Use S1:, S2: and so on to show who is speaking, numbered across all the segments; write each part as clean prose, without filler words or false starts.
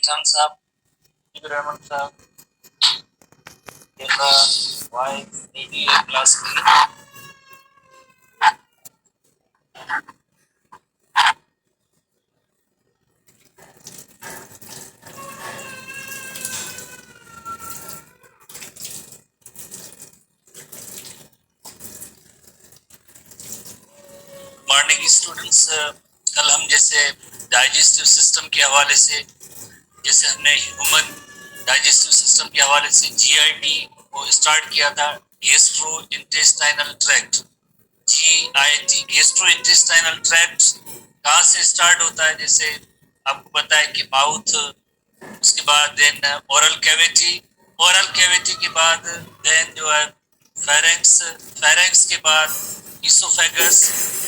S1: खान साहब, रहमान साहब, wife class की। मॉर्निंग स्टूडेंट्स, कल हम जैसे डाइजेस्टिव सिस्टम के हवाले से, जैसे हमने ह्यूमन डाइजेस्टिव सिस्टम के हवाले से जीआईटी को स्टार्ट किया था, gastro intestinal tract, GIT. Gastro intestinal tract कहाँ से स्टार्ट होता है? जैसे आपको पता है कि माउथ, उसके बाद then oral cavity, oral cavity के बाद देन जो है फेरेंक्स, फेरेंक्स के बाद इसोफेगस,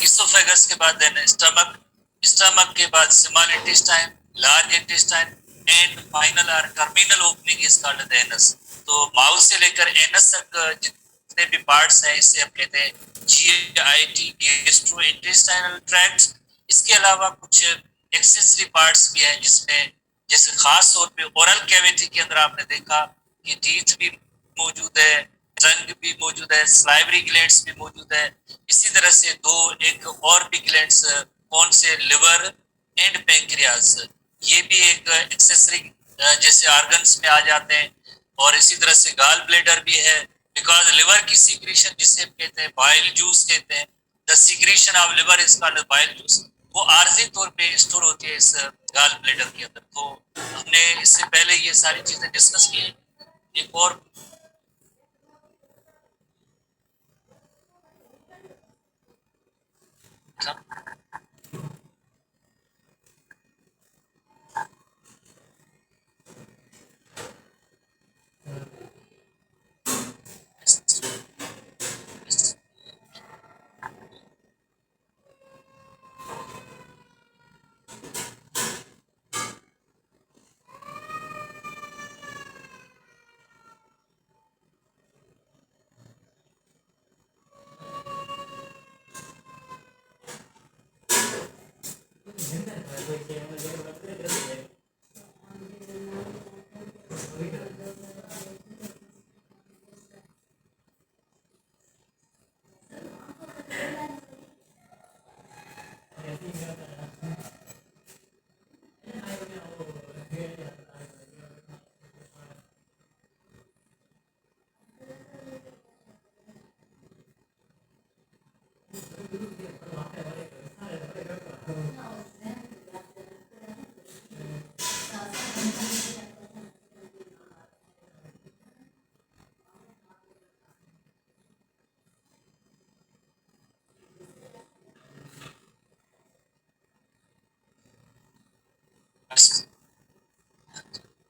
S1: इसोफेगस के बाद देन स्टमक, स्टमक के बाद small intestine, large intestine and final और terminal opening is called the anus. तो माउथ से लेकर एनस तक जितने भी पार्ट्स हैं इसे हम कहते हैं जीआईटी, गैस्ट्रो इंटेस्टाइनल ट्रैक्ट। इसके अलावा कुछ एक्सेसरी पार्ट्स भी हैं जिसमें जैसे खास तौर पे ओरल कैविटी के अंदर आपने देखा कि टीथ भी मौजूद है, टंग भी मौजूद है, स्लाइवरी ग्लैंड्स भी मौजूद है। इसी तरह से एक और भी ग्लैंड्स, कौन से, लिवर एंड पेंक्रियास, ये भी एक एक्सेसरी जैसे ऑर्गन्स में आ जाते हैं। और इसी तरह से गाल ब्लेडर भी है, बिकॉज लिवर की सीक्रेशन जिसे हम कहते हैं बाइल जूस कहते हैं, the secretion of liver is called bile juice, वो आर्जी तौर पे स्टोर होती है इस गाल ब्लेडर के अंदर। तो हमने इससे पहले ये सारी चीजें डिस्कस की हैं। एक और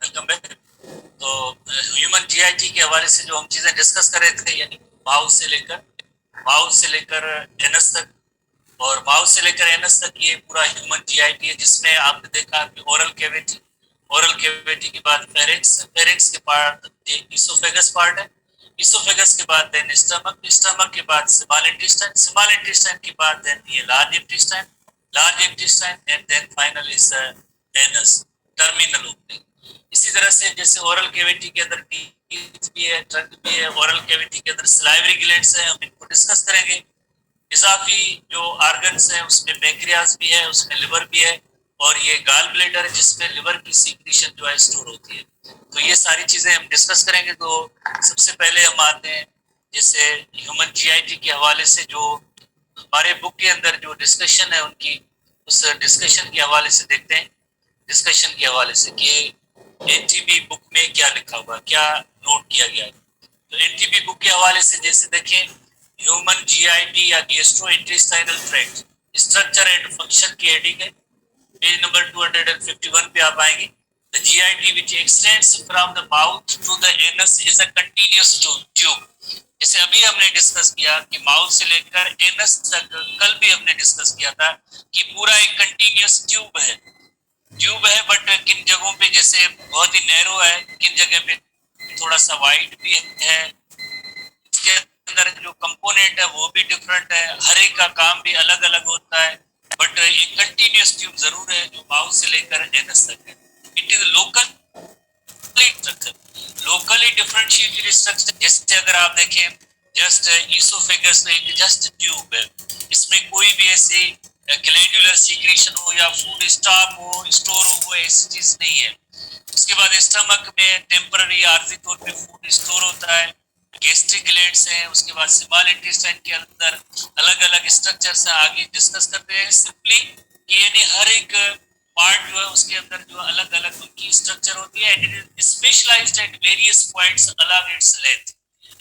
S1: वेलकम बैक। तो ह्यूमन जीआईटी के हवाले से जो हम चीजें डिस्कस कर रहे थे, यानी माउथ से लेकर एनस तक, और माउथ से लेकर एनस तक ये पूरा ह्यूमन जीआईटी है, जिसमें आपने देखा कि ओरल कैविटी, ओरल कैविटी के बाद फेरिंक्स, फेरिंक्स के बाद इसोफेगस पार्ट है, इसोफेगस के बाद देन स्टमक, स्टमक के बाद स्मॉल इंटेस्टाइन, स्मॉल इंटेस्टाइन के बाद देन ये large intestine, large intestine and then final is anus, terminal opening. इसी तरह से जैसे ओरल कैविटी के अंदर टीथ भी है, टंग भी है, ओरल कैविटी के अंदर सलाइवरी ग्लैंड्स हैं, हम इनको डिस्कस करेंगे। इजाफी जो ऑर्गन्स हैं उसमें पेंक्रियास भी है, उसमें लिवर भी है, और ये गाल ब्लेडर है जिसमें लिवर की सीक्रेशन जो है स्टोर होती है। तो ये सारी चीजें हम डिस्कस करेंगे। तो सबसे पहले हम आते हैं जैसे ह्यूमन जीआईटी के हवाले से जो हमारे बुक के अंदर जो डिस्कशन है उनकी, उस डिस्कशन के हवाले से देखते हैं, डिस्कशन के हवाले से कि एनटीबी बुक में क्या लिखा हुआ, क्या नोट किया गया है। तो एनटीबी बुक के हवाले से जैसे देखें, ह्यूमन जीआईटी या gastro intestinal tract, structure and function की हेडिंग है, पेज नंबर 251 पे आप आएंगे। The GIT which extends from the mouth to the anus is a continuous tube। जैसे अभी हमने डिस्कस किया कि माउथ से लेकर एनस तक, कल भी हमने डिस्कस किया था कि पूरा एक कंटिन्यूस ट्यूब है, ट्यूब है, बट किन जगहों पे जैसे बहुत ही नैरो है, किन जगह पे थोड़ा सा वाइड भी है, इसके अंदर जो कंपोनेंट है वो भी डिफरेंट है, हर एक का काम भी अलग अलग होता है, बट एक कंटिन्यूस ट्यूब जरूर है जो माउथ से लेकर एनस तक है। It it is locally differentiated structure. जैसे अगर आप देखें जस्ट ईसोफेगस में एक जस्ट ट्यूब है, इसमें कोई भी ऐसी ग्लैंडुलर सीक्रेशन हो या फूड स्टॉक हो, स्टोर हो, ऐसी चीज नहीं है। उसके बाद स्टमक में टेम्पररी आर्थिक तौर पे फूड स्टोर होता है, गैस्ट्रिक ग्लैंड्स हैं। उसके बाद स्मॉल इंटेस्टाइन के अंदर अलग अलग स्ट्रक्चर्स हैं, आगे डिस्कस करते हैं सिंपली कि यानी हर एक पार्ट जो है उसके अंदर जो अलग अलग उनकी स्ट्रक्चर होती है, and it is specialized at various points along its length.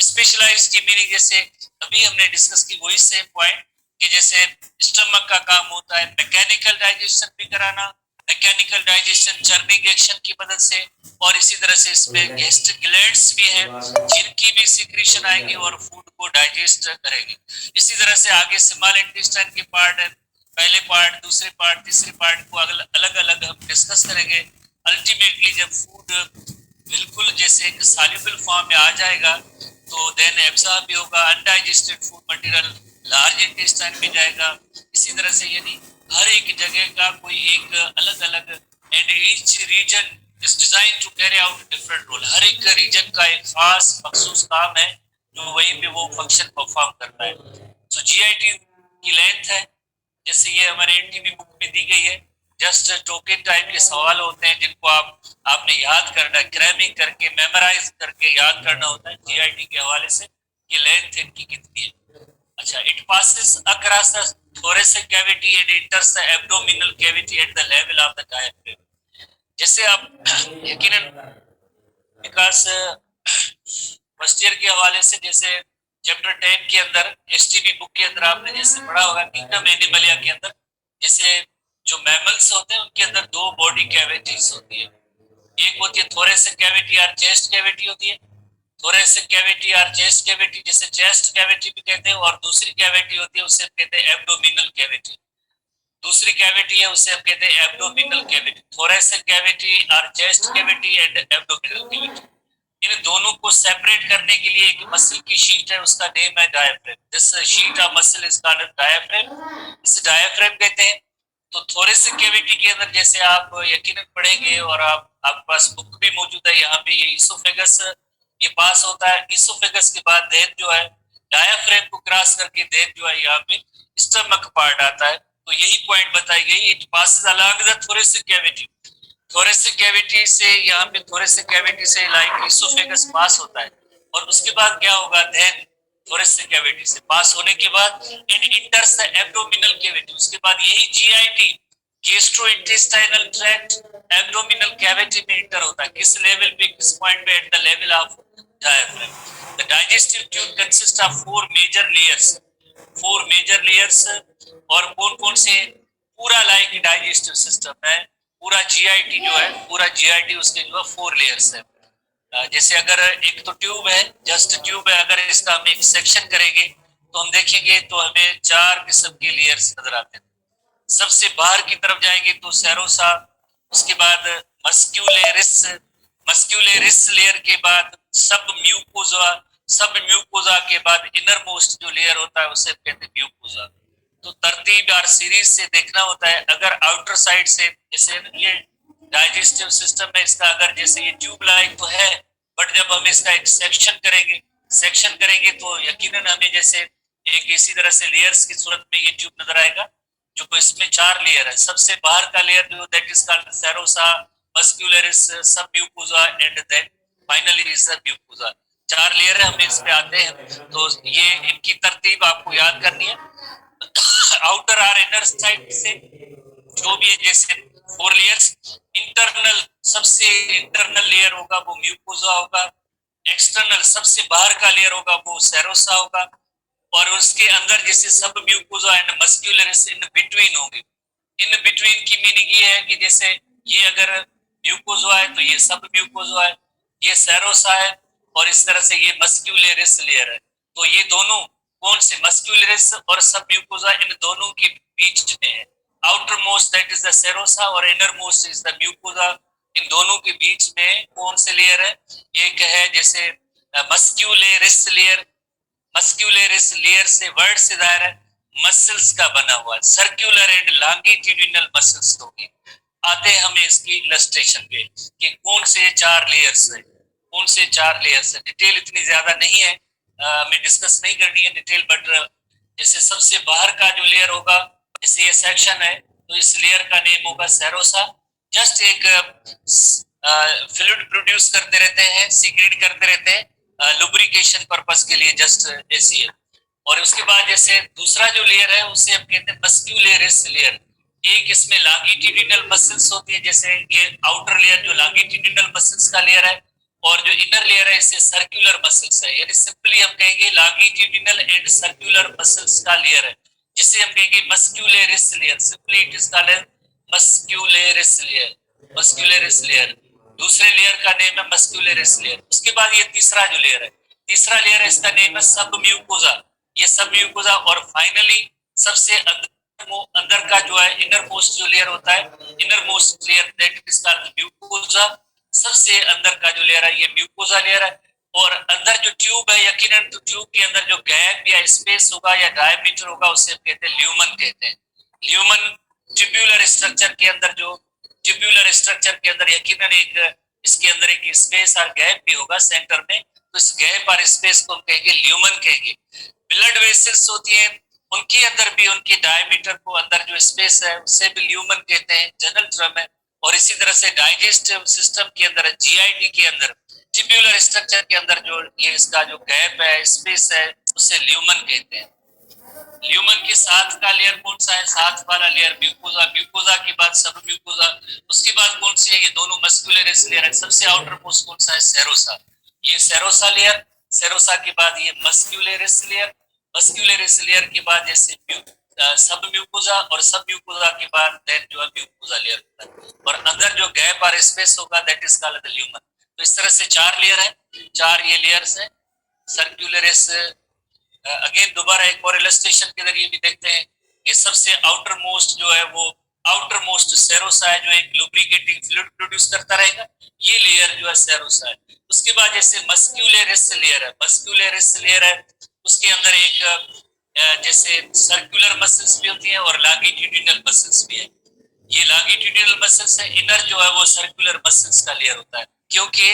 S1: Specialized की मीनिंग जैसे अभी हमने डिस्कस की वही सेम पॉइंट कि जैसे स्टमक का काम होता है मैकेनिकल डाइजेशन भी कराना, मैकेनिकल डाइजेशन चर्निंग एक्शन की मदद से, और इसी तरह से इसमें गैस्ट्रिक ग्लैंड्स भी हैं जिनकी भी सिक्रीशन आएगी और फूड को डाइजेस्ट करेगी। इसी तरह से आगे स्मॉल इंटेस्टाइन के पार्ट है, पहले पार्ट, दूसरे पार्ट, तीसरे पार्ट को अलग अलग हम डिस्कस करेंगे। अल्टीमेटली जब फूड बिल्कुल जैसे एक सॉल्युबल फॉर्म में आ जाएगा तो देन एब्जॉर्ब भी होगा, undigested food material large intestine में जाएगा। इसी तरह से यानी हर एक जगह का कोई एक अलग अलग, and each region is design to carry out different role. हर एक रीजन का एक खास मखसूस काम है जो वहीं पे वो फंक्शन परफॉर्म करता है। तो जीआईटी की लेंथ है, जैसे ये हमारे एनटीबी बुक में दी गई है, जस्ट टोकन टाइप के सवाल होते हैं जिनको आपने याद करना है, क्रैमिंग करके मेमोराइज करके याद करना होता है जीआईटी के हवाले से कि लेंथ इनकी कितनी है। अच्छा, it passes across the thoracic cavity and enters the abdominal cavity at the level of the diaphragm। जैसे आप यकीनन विकास फर्स्ट ईयर के हवाले से जैसे चैप्टर 10 के अंदर एसटीबी बुक के अंदर आपने जैसे पढ़ा होगा किंगडम एनिमलिया के अंदर, जैसे जो मैमल्स होते हैं उनके अंदर दो बॉडी कैविटीज होती है, एक होती है थोरेसिक कैविटी और चेस्ट कैविटी होती है। थोरेसिक कैविटी और चेस्ट कैविटी, जिसे चेस्ट कैविटी भी कहते हैं, और दूसरी कैविटी होती है उसे कहते हैं एब्डोमिनल कैविटी। दूसरी कैविटी है उसे हम कहते हैं एब्डोमिनल कैविटी। थोरेसिक कैविटी और chest cavity and abdominal cavity, इन दोनों को सेपरेट करने के लिए एक मसल की शीट है, उसका नेम है diaphragm. This sheet of muscle is called diaphragm, इसे डायाफ्राम कहते हैं। तो थोरेसिक कैविटी के अंदर जैसे आप यकीनन पढ़ेंगे और आपके पास बुक भी मौजूद है, यहाँ पे ये ईसोफेगस ये पास होता है। ईसोफेगस के बाद देन जो है डायाफ्राम को क्रॉस करके देन जो है यहाँ पे स्टमक पार्ट आता है। तो यही पॉइंट बताई गई, it passes along the thoracic cavity. Thoracic cavity से यहाँ पे थोरेसिक कैविटी से लाइक ईसोफेगस पास होता है, और उसके बाद क्या होगा देन थोरेसिक कैविटी से पास होने के बाद and enters the abdominal cavity. उसके बाद यही GIT gastrointestinal tract abdominal cavity में इंटर होता है। किस लेवल पे, किस पॉइंट पे? At the level of diaphragm. The digestive tube consist of four major layers. और कौन कौन से? पूरा लाइक डाइजेस्टिव सिस्टम है, पूरा जीआईटी जो है, पूरा जीआईटी उसके जो है फोर लेयर्स है। जैसे अगर एक तो ट्यूब है, जस्ट ट्यूब है, अगर इसका हम एक सेक्शन करेंगे तो हम देखेंगे तो हमें चार किस्म के लेयर्स नजर आते हैं। सबसे बाहर की तरफ जाएंगे तो सेरोसा, उसके बाद मस्क्यूलेरिस लेयर के बाद सब म्यूकोजा के बाद इनर मोस्ट जो लेयर होता है उसे कहते हैं म्यूकोजा। तो तरतीब और सीरीज से देखना होता है। अगर आउटर साइड से, जैसे ये डाइजेस्टिव सिस्टम में इसका अगर जैसे ये ट्यूब लाइक तो है, बट जब हम इसका एक सेक्शन करेंगे तो यकीनन हमें जैसे एक इसी तरह से लेयर्स की सूरत में ये ट्यूब नजर आएगा, जो इसमें चार लेयर है। सबसे बाहर का लेयर जो that is called serosa, muscularis, submucosa and then finally is the mucosa. चार लेयर है, हम इस पे आते हैं। तो ये इनकी तरतीब आपको याद करनी है। आउटर और इनर साइड से जो भी है, जैसे फोर लेयर्स, इंटरनल सबसे इंटरनल लेयर होगा वो म्यूकोजा होगा, एक्सटर्नल सबसे बाहर का लेयर होगा वो सेरोसा होगा, और उसके अंदर जैसे submucosa and muscularis in between होंगे। इन बिटवीन की मीनिंग ये है कि जैसे ये अगर म्यूकोजा है तो ये सब म्यूकोजा है, ये सेरोसा है, और इस तरह से ये मस्क्यूलरिस लेयर है। तो ये दोनों कौन से, मस्क्यूलरिस और सब म्यूकोजा, इन दोनों के बीच में है। Outermost that is the serosa और innermost is the mucosa. इन दोनों के बीच में कौन से लेयर है? एक है जैसे मस्क्यूलरिस लेयर से वर्ड से दायरा है मसल्स का बना हुआ, सर्कुलर एंड लॉन्गिट्यूडिनल मसल्स होगी। आते हैं हमें इसकी इलस्ट्रेशन पे कि कौन से चार लेयर्स है, कौन से चार लेयर्स है। डिटेल इतनी ज्यादा नहीं है, हमें डिस्कस नहीं करनी है डिटेल, बट जैसे सबसे बाहर का जो लेयर होगा, जैसे ये सेक्शन है, तो इस लेयर का नेम होगा सेरोसा। जस्ट एक फ्लूइड प्रोड्यूस करते रहते हैं, सीक्रेट करते रहते हैं लुब्रिकेशन पर्पस के लिए, जस्ट ऐसी है। और उसके बाद जैसे दूसरा जो लेयर है उसे हम कहते हैं मस्क्यूलेरिस लेयर। एक इसमें लॉन्गिट्यूडिनल मसल्स होती है, जैसे ये आउटर लेयर जो लॉन्गिट्यूडिनल मसल्स का लेयर है, और जो इनर लेयर है इसे सर्कुलर मसल्स है, यानी सिंपली हम कहेंगे लॉन्गिट्यूडिनल एंड सर्कुलर मसल्स का लेयर है, जिसे हम कहेंगे muscularis layer. Simply it is called muscularis layer, muscularis layer. दूसरे लेयर का नेम है मस्क्यूलेरिस लेयर। उसके बाद ये तीसरा जो लेयर है, तीसरा लेयर है, इसका नेम है सब म्यूकोजा, ये सब म्यूकोजा। और फाइनली सबसे अंदर का जो है इनर मोस्ट जो लेयर होता है, inner most layer that is called mucosa. सबसे अंदर का जो लेयर है ये म्यूकोजा लेयर है। और अंदर जो ट्यूब है, यकीनन तो ट्यूब के अंदर जो गैप या स्पेस होगा या डायमीटर होगा उसे कहते हैं ल्यूमन कहते हैं। ल्यूमन ट्यूब्यूलर स्ट्रक्चर के अंदर, जो ट्यूब्यूलर स्ट्रक्चर के अंदर यकीनन एक इसके अंदर एक स्पेस और गैप भी होगा सेंटर में, तो इस गैप और स्पेस को हम कहेंगे ल्यूमन कहेंगे। ब्लड वेसल्स होती हैं, उनके अंदर भी उनके डायमीटर को अंदर जो स्पेस है उसे भी ल्यूमन कहते हैं, जनरल टर्म है। और इसी तरह से डाइजेस्टिव सिस्टम के अंदर, जीआईटी के अंदर, ट्यूब्यूलर स्ट्रक्चर के अंदर जो ये इसका जो गैप है, स्पेस है, उसे ल्यूमन कहते हैं। ल्यूमन के साथ का लेयर कौन सा है? साथ वाला लेयर म्यूकोजा। म्यूकोजा के बाद सब म्यूकोजा। उसके बाद कौन सी है? ये दोनों मस्कुलरिस लेयर है। सबसे आउटर मोस्ट कौन सा है? सेरोसा। ये सेरोसा लेयर। सेरोसा के बाद ये मस्कुलरिस लेयर। मस्कुलरिस लेयर के बाद जैसे सब म्यूकोजा, और सब म्यूकोजा के बाद देन जो है म्यूकोजा लेयर होता है, और अंदर जो गैप और स्पेस होगा that is called the lumen. तो इस तरह से चार लेयर है, चार ये लेयर्स है। सर्कुलरिस, अगेन दोबारा एक और इलस्ट्रेशन के जरिए भी देखते हैं कि सबसे आउटर मोस्ट जो है वो आउटर मोस्ट सेरोसा है, जो एक लुब्रिकेटिंग फ्लूइड प्रोड्यूस करता रहेगा, ये लेयर जो है सेरोसा है। उसके बाद जैसे मस्क्यूलेरिस लेयर है, मस्क्यूलेरिस लेयर है, उसके अंदर एक जैसे सर्कुलर मसल्स भी होती हैं और लॉन्गिट्यूडिनल मसल्स भी है। ये लॉन्गिट्यूडिनल मसल्स है, इनर जो है वो सर्कुलर मसल्स का लेयर होता है, क्योंकि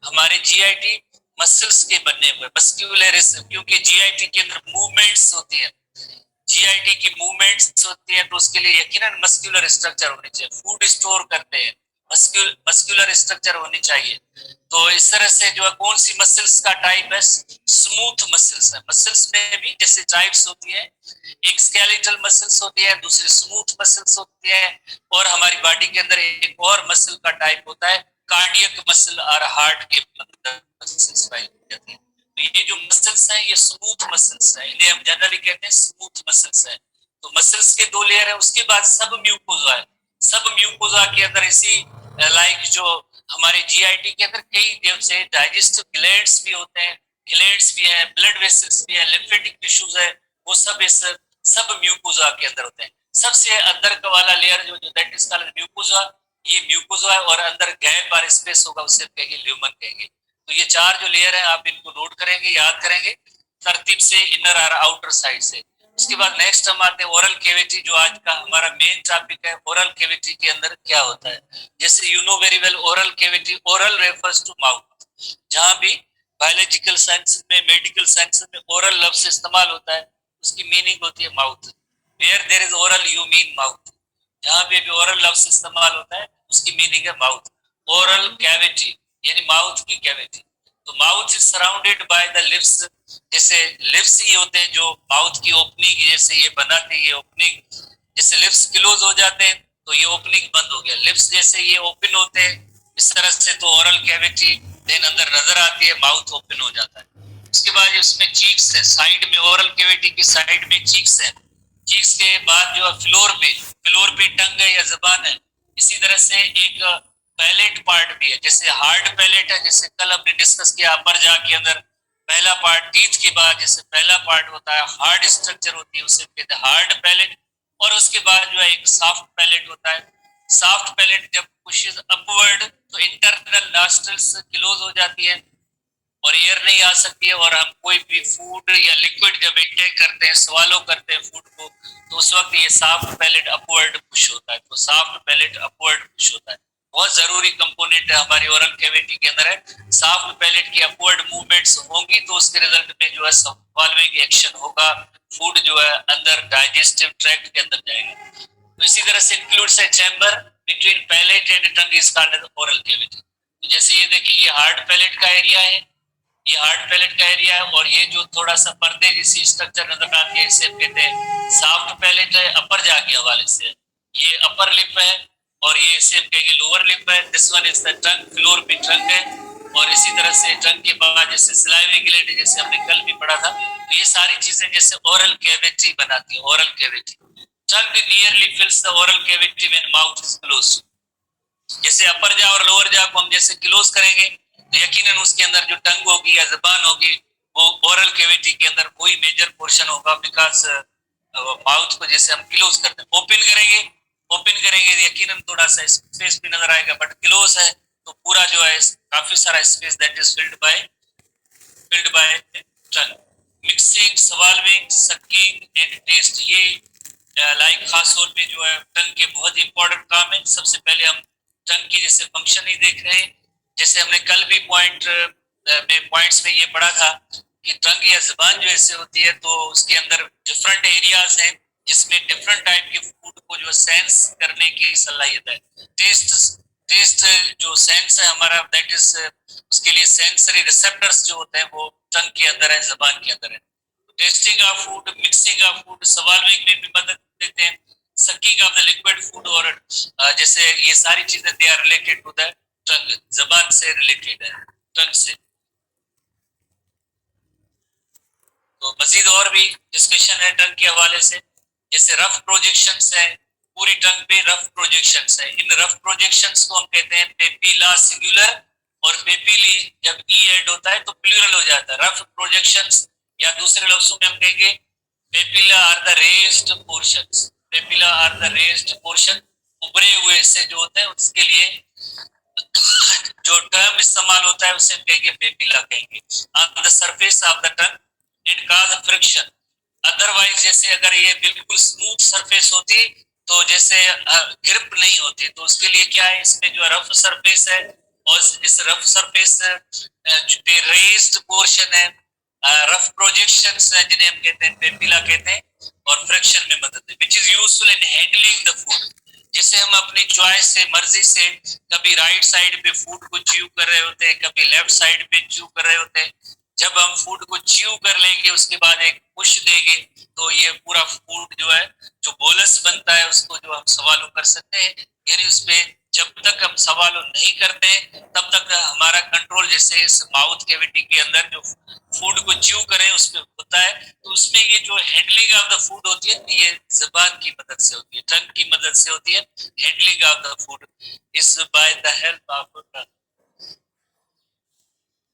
S1: हमारे जीआईटी मसल्स के बने हुए मस्क्यूलरिस, क्योंकि जीआईटी के अंदर मूवमेंट्स होती है, जीआईटी की मूवमेंट्स होती है, तो उसके लिए यकीनन मस्क्यूलर स्ट्रक्चर होनी चाहिए। फूड स्टोर करते हैं, मस्क्यूलर स्ट्रक्चर होनी चाहिए। तो इस तरह से जो है कौन सी मसल्स का टाइप है? स्मूथ मसल्स है। मसल्स में भी जैसे टाइप्स होती है, एक स्केलेटल मसल्स होती है, दूसरी स्मूथ मसल्स होती है, और हमारी बॉडी के अंदर एक और मसल का टाइप होता है कार्डियक मसल और हार्ट के मसल्स पाई जाती है। तो ये जो मसल्स हैं ये स्मूथ मसल्स हैं, इन्हें हम जनरली कहते हैं स्मूथ मसल्स है। तो मसल्स के दो लेयर है। उसके बाद सब म्यूकोजा है। सब म्यूकोजा के अंदर इसी लाइक जो हमारे जीआईटी के अंदर कई जैसे डाइजेस्टिव ग्लैंड्स भी होते हैं, ग्लैंड्स भी हैं, ब्लड वेसल्स भी हैं, लिम्फेटिक टिश्यूज है, वो सब इस सब म्यूकोजा के अंदर होते हैं। सबसे अंदर का वाला लेयर जो दैट इज कॉल्ड म्यूकोजा, ये म्यूकोजा है, और अंदर गैप और स्पेस होगा उसे कहेंगे ल्यूमन कहेंगे। तो ये चार जो लेयर है आप इनको नोट करेंगे, याद करेंगे तरतीब से, इनर और आउटर साइड से। उसके बाद नेक्स्ट हम आते हैं ओरल कैविटी, जो आज का हमारा मेन टॉपिक है। ओरल कैविटी के अंदर क्या होता है? जैसे you know very well oral cavity, oral refers to mouth. जहां भी बायोलॉजिकल साइंस में, मेडिकल साइंस में ओरल लफ्ज इस्तेमाल होता है उसकी मीनिंग होती है mouth. Where there is oral you mean mouth. जहां पे भी ओरल लफ्ज इस्तेमाल होता है उसकी मीनिंग है माउथ। ओरल कैविटी यानी माउथ की कैविटी। तो mouth is surrounded by the lips. जैसे लिप्स ही होते हैं जो माउथ की ओपनिंग, जैसे ये बनाते हैं, ये ओपनिंग, जैसे लिप्स क्लोज हो जाते हैं तो ये ओपनिंग बंद हो गया। लिप्स जैसे ये ओपन होते हैं इस तरह से, तो ओरल कैविटी देन अंदर नजर आती है, माउथ ओपन हो जाता है। उसके बाद उसमें चीक्स है, साइड में ओरल कैविटी की साइड में चीक्स है। चीक्स के बाद जो है फ्लोर पे टंग है या जबान है। इसी तरह से एक पैलेट पार्ट भी है, जैसे हार्ड पैलेट है, जैसे कल हमने डिस्कस किया अपर जा के अंदर पहला पार्ट टीथ के बाद जैसे पहला पार्ट होता है हार्ड स्ट्रक्चर होती है उसे कहते हैं हार्ड पैलेट। और उसके बाद जो है एक सॉफ्ट पैलेट होता है। सॉफ्ट पैलेट जब पुशेस अपवर्ड तो इंटरनल नॉस्ट्रल्स क्लोज हो जाती है, और एयर नहीं आ सकती है, और हम कोई भी फूड या लिक्विड जब इंटेक करते हैं, स्वालो करते हैं फूड को, तो उस वक्त ये सॉफ्ट पैलेट अपवर्ड पुश होता है। तो सॉफ्ट पैलेट अपवर्ड पुश होता है, बहुत जरूरी कंपोनेंट है हमारी ओरल कैविटी के अंदर है। सॉफ्ट पैलेट की अपवर्ड मूवमेंट्स होंगी तो उसके रिजल्ट में जो है सॉल्विंग एक्शन होगा, फूड जो है अंदर डाइजेस्टिव ट्रैक्ट के अंदर जाएगा। तो इसी तरह से includes a chamber between palate and tongue is called as oral cavity. तो जैसे ये देखिए, ये हार्ड पैलेट का एरिया है, ये हार्ड पैलेट का एरिया है, और ये जो थोड़ा सा पर्दे जैसी स्ट्रक्चर नजर आती है इसे कहते हैं सॉफ्ट पैलेट है। अपर जा के हवाले से ये अपर लिप है, और ये इसे कहेंगे लोअर लिप है। This one is the trunk, floor पे ट्रंक है, और इसी तरह से ट्रंक के बाद जैसे सलाइवरी ग्लैंड जैसे हमने कल भी पढ़ा था, तो ये सारी चीजें जैसे ओरल कैविटी बनाती है। Oral cavity trunk nearly फिल्स the oral cavity when mouth is closed. जैसे अपर जा और लोअर जा को हम जैसे क्लोज करेंगे तो यकीनन उसके अंदर जो टंग होगी या जबान होगी वो ओरल कैविटी के अंदर कोई मेजर पोर्शन होगा, बिकॉज माउथ को जैसे हम क्लोज करते हैं। ओपन करेंगे यकीनन थोड़ा सा स्पेस भी नजर आएगा, बट क्लोज है तो पूरा जो है काफी सारा space that is filled by tongue. Mixing, swallowing, sucking and taste, ये लाइक खास तौर पे जो है टंग के बहुत इंपॉर्टेंट काम है। सबसे पहले हम टंग की जैसे फंक्शन ही देख रहे हैं, जैसे हमने कल भी पॉइंट्स में ये पढ़ा था कि टंग या जुबान जो ऐसे होती है तो उसके अंदर डिफरेंट एरियाज हैं जिसमें डिफरेंट टाइप के फूड को जो सेंस करने की सलाहियत है। टेस्ट जो सेंस है हमारा, दैट इज उसके लिए सेंसरी रिसेप्टर्स जो होते हैं वो टंग के अंदर है, जुबान के अंदर है। Tasting of food, mixing of food, swallowing में भी मदद देते हैं, sucking of the liquid food, और जैसे ये सारी चीजें they are related to the tongue, जबान से रिलेटेड है, टंग से। तो मजीद और भी डिस्कशन है टंग के हवाले से, जैसे रफ प्रोजेक्शंस है, पूरी टंग पे रफ प्रोजेक्शंस है। इन रफ प्रोजेक्शंस को हम कहते हैं पेपिला सिंगुलर, और पेपिली जब ई ऐड होता है तो प्लूरल हो जाता है, रफ प्रोजेक्शंस, या दूसरे लफ्जों में हम कहेंगे papilla are the raised portions. Papilla are the raised portion, उभरे हुए से जो होते हैं उसके लिए जो टर्म इस्तेमाल होता है उसे कहेंगे पेपिला कहेंगे। On the surface of the tongue and cause friction, otherwise जैसे अगर ये बिल्कुल स्मूथ सरफेस होती तो जैसे ग्रिप नहीं होती, तो उसके लिए क्या है, इसमें जो रफ सरफेस है और इस रफ सरफेस पे रेज्ड पोर्शन है, रफ प्रोजेक्शंस है जिन्हें हम कहते हैं पेपिला कहते हैं, और फ्रिक्शन में मदद है, which is useful in handling the food. जैसे हम अपनी चॉइस से, मर्जी से कभी राइट साइड पे फूड को च्यू कर रहे होते हैं, कभी लेफ्ट साइड पे च्यू कर रहे होते हैं। जब हम फूड को च्यू कर लेंगे उसके बाद एक पुश देंगे तो ये पूरा फूड जो है, जो बोलस बनता है उसको जो हम सवालों कर सकते हैं, यानी उसपे जब तक हम सवालों नहीं करते तब तक हमारा कंट्रोल जैसे इस माउथ कैविटी के अंदर जो फूड को च्यू करें उसमें होता है, तो उसमें ये जो हैंडलिंग ऑफ द फूड होती है ये जुबान की मदद से होती है, टंग की मदद से होती है। Handling of the food is by the help of tongue.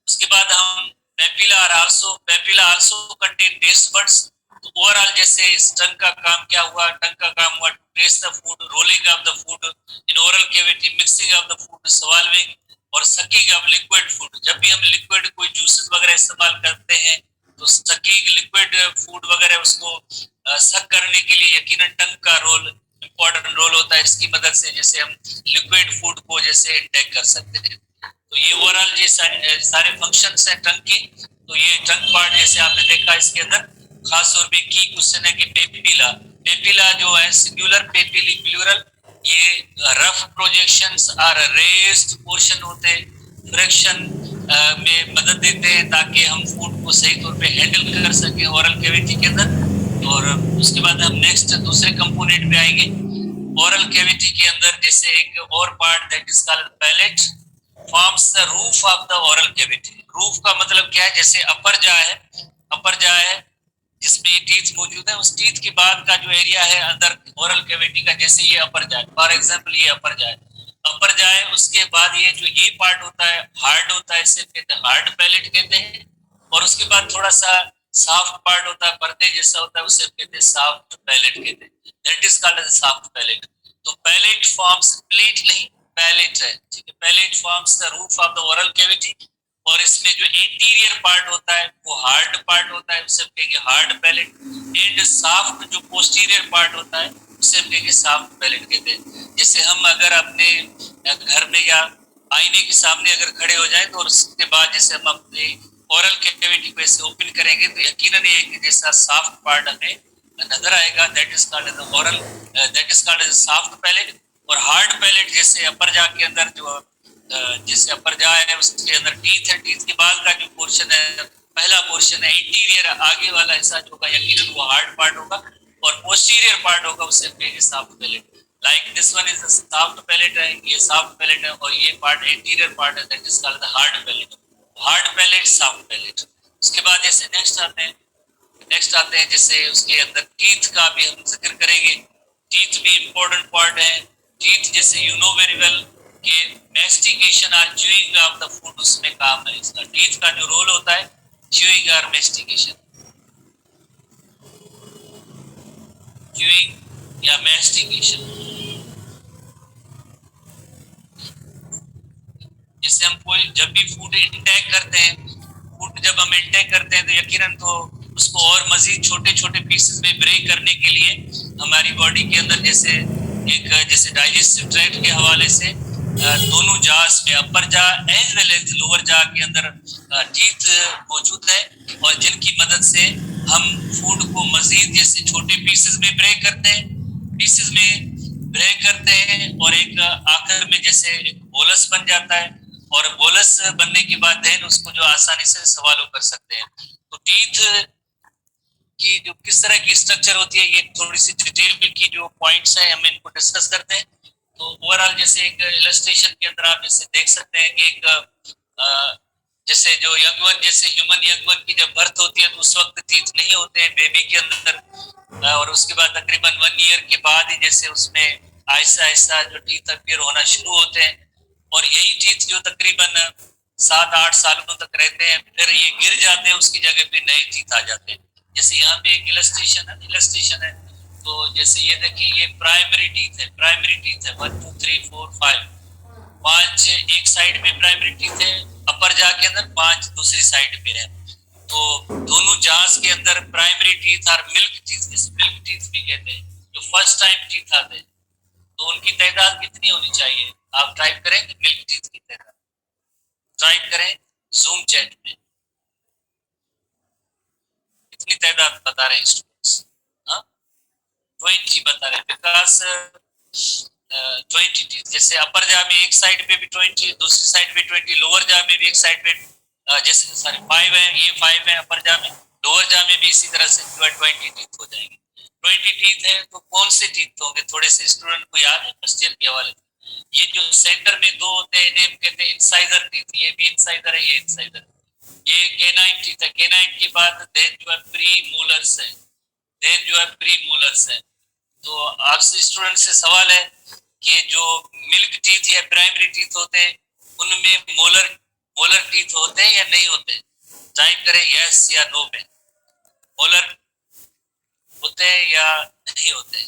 S1: उसके बाद हम papilla also contain taste buds. तो ओवरऑल जैसे इस टंग का काम क्या हुआ, टंग का काम हुआ taste the food, rolling of the food in oral cavity, mixing of the food, swallowing और सकिंग ऑफ लिक्विड फूड। जब भी हम लिक्विड कोई जूसेस वगैरह इस्तेमाल करते हैं तो सकिंग लिक्विड फूड वगैरह उसको सक करने के लिए यकीनन टंग का रोल इम्पोर्टेंट रोल होता है। इसकी मदद से जैसे हम लिक्विड फूड को जैसे इंटेक कर सकते हैं। तो ये ओवरऑल ये सारे फंक्शंस हैं टंग की। तो ये टंग पार्ट जैसे आपने देखा इसके अंदर खास तौर पे की क्वेश्चन है कि पेपिला जो है सिंगुलर, पेपिली प्लूरल, ये रफ प्रोजेक्शंस और रेज्ड पोर्शन होते हैं, फ्रैक्शन में मदद देते हैं ताकि हम फूड को सही तौर पे हैंडल कर सकें ओरल कैविटी के अंदर। और उसके बाद हम नेक्स्ट दूसरे कंपोनेंट पे आएंगे। ओरल कैविटी के अंदर जैसे एक और part that is called palate forms the roof of the oral cavity. Roof का मतलब क्या है, जैसे अपर जा है जिसमें ये टीथ मौजूद है, उस टीथ के बाद का जो एरिया है अंदर ओरल कैविटी का, जैसे ये अपर जाए, फॉर एग्जांपल ये अपर जाए उसके बाद ये जो ये पार्ट होता है हार्ड होता है, इसे कहते हैं हार्ड पैलेट कहते हैं। और उसके बाद थोड़ा सा सॉफ्ट पार्ट होता है, पर्दे जैसा होता है, उसे कहते हैं सॉफ्ट पैलेट कहते हैं, that is called as soft palate. तो पैलेट फॉर्म्स, प्लेट नहीं पैलेट है, ठीक है। Palate forms the roof of the oral cavity और इसमें जो इंटीरियर पार्ट होता है वो हार्ड पार्ट होता है, उसे हम कहेंगे हार्ड पैलेट। एंड सॉफ्ट जो पोस्टीरियर पार्ट होता है उसे हम कहेंगे सॉफ्ट पैलेट कहते हैं। जैसे हम अगर अपने घर में या आईने के सामने अगर खड़े हो जाएं तो उसके बाद जैसे हम अपने ओरल कैविटी को ऐसे ओपन करेंगे तो यकीनन एक जैसा सॉफ्ट पार्ट हमें नजर आएगा, that is called as oral, that is called as soft palate. और हार्ड पैलेट जैसे अपर जा के अंदर जो जैसे अपर जा है उसके अंदर टीथ है, टीथ के बाद का जो पोर्शन है, पहला पोर्शन है इंटीरियर आगे वाला हिस्सा जो होगा यकीनन वो हार्ड पार्ट होगा, और पोस्टीरियर पार्ट होगा उसे कहेंगे soft palate. Like this one is soft palate है, ये सॉफ्ट पैलेट है, और ये पार्ट इंटीरियर पार्ट है, that is called hard palate. Hard palate, soft palate. उसके बाद जैसे नेक्स्ट आते हैं जैसे उसके अंदर टीथ का भी हम जिक्र करेंगे। टीथ भी इम्पोर्टेंट पार्ट है। टीथ जैसे यू नो वेरी वेल कि मैस्टिकेशन और च्यूइंग ऑफ द फूड उसमें काम है इसका। टीथ का जो रोल होता है च्यूइंग और मैस्टिकेशन, च्यूइंग या मैस्टिकेशन। जैसे हम कोई जब भी फूड इंटेक करते हैं, फूड जब हम इंटेक करते हैं तो यकीनन तो उसको और मजीद छोटे छोटे पीसेस में ब्रेक करने के लिए हमारी बॉडी के अंदर जैसे डाइजेस्टिव ट्रैक्ट के हवाले से दोनों जास में अपर जा एज वेल एज लोअर जा के अंदर टीथ मौजूद है, और जिनकी मदद से हम फूड को मजीद जैसे छोटे पीसेस में ब्रेक करते हैं, और एक आखिर में जैसे एक बोलस बन जाता है, और बोलस बनने के बाद देन उसको जो आसानी से सवालो कर सकते हैं। तो टीथ की जो किस तरह की स्ट्रक्चर होती है, ये थोड़ी सी डिटेल की जो पॉइंट्स हैं हम इनको डिस्कस करते हैं। तो ओवरऑल जैसे एक इलस्ट्रेशन के अंदर आप जैसे देख सकते हैं कि एक जैसे जो यंग वन, जैसे ह्यूमन यंग वन की जब बर्थ होती है तो उस वक्त टीथ नहीं होते हैं बेबी के अंदर, और उसके बाद तकरीबन 1 ईयर के बाद ही जैसे उसमें आहिस्ता आहिस्ता जो टीथ अपीयर होना शुरू होते हैं, और यही टीथ जो तकरीबन 7-8 सालों तक रहते हैं, फिर ये गिर जाते हैं, उसकी जगह पे नए टीथ आ जाते हैं। जैसे यहाँ पे एक इलस्ट्रेशन है, तो जैसे ये देखिए ये प्राइमरी टीथ है, 1 2 3 4 5, 5 एक साइड में प्राइमरी टीथ है, अपर जा के अंदर 5 दूसरी साइड पे है। तो दोनों जास के अंदर प्राइमरी टीथ और मिल्क टीथ, जिसे मिल्क टीथ भी कहते हैं, जो फर्स्ट टाइम टीथ आते हैं, तो उनकी तादाद कितनी होनी चाहिए? आप टाइप करें मिल्क टीथ की तादाद, टाइप करें जूम चैट में, कितनी तादाद बता रहे हैं स्टूडेंट्स? 20 बता रहे हैं, बिकॉज 20 टीथ, जैसे अपर जा में एक साइड पे भी 20, दूसरी साइड पे 20, लोअर जा में भी एक साइड पे जैसे सॉरी 5 है, ये 5 है अपर जा में, लोअर जा में भी इसी तरह से 20 टीथ हो जाएंगे। 20 टीथ है तो कौन से टीथ होंगे? थोड़े से स्टूडेंट को याद है फर्स्ट ईयर के हवाले से? ये जो सेंटर में 2 होते हैं इन्हें कहते हैं इंसाइजर टीथ, ये भी इंसाइजर है, ये इंसाइजर है। ये केनाइन टीथ है, केनाइन के बाद देन जो है प्री मूलर्स है, देन जो है प्री मूलर्स है। तो आपसे स्टूडेंट से सवाल है कि जो मिल्क टीथ या प्राइमरी टीथ होते हैं उनमें मोलर टीथ होते हैं या नहीं होते? टाइप करें यस या नो में, मोलर होते हैं या नहीं होते?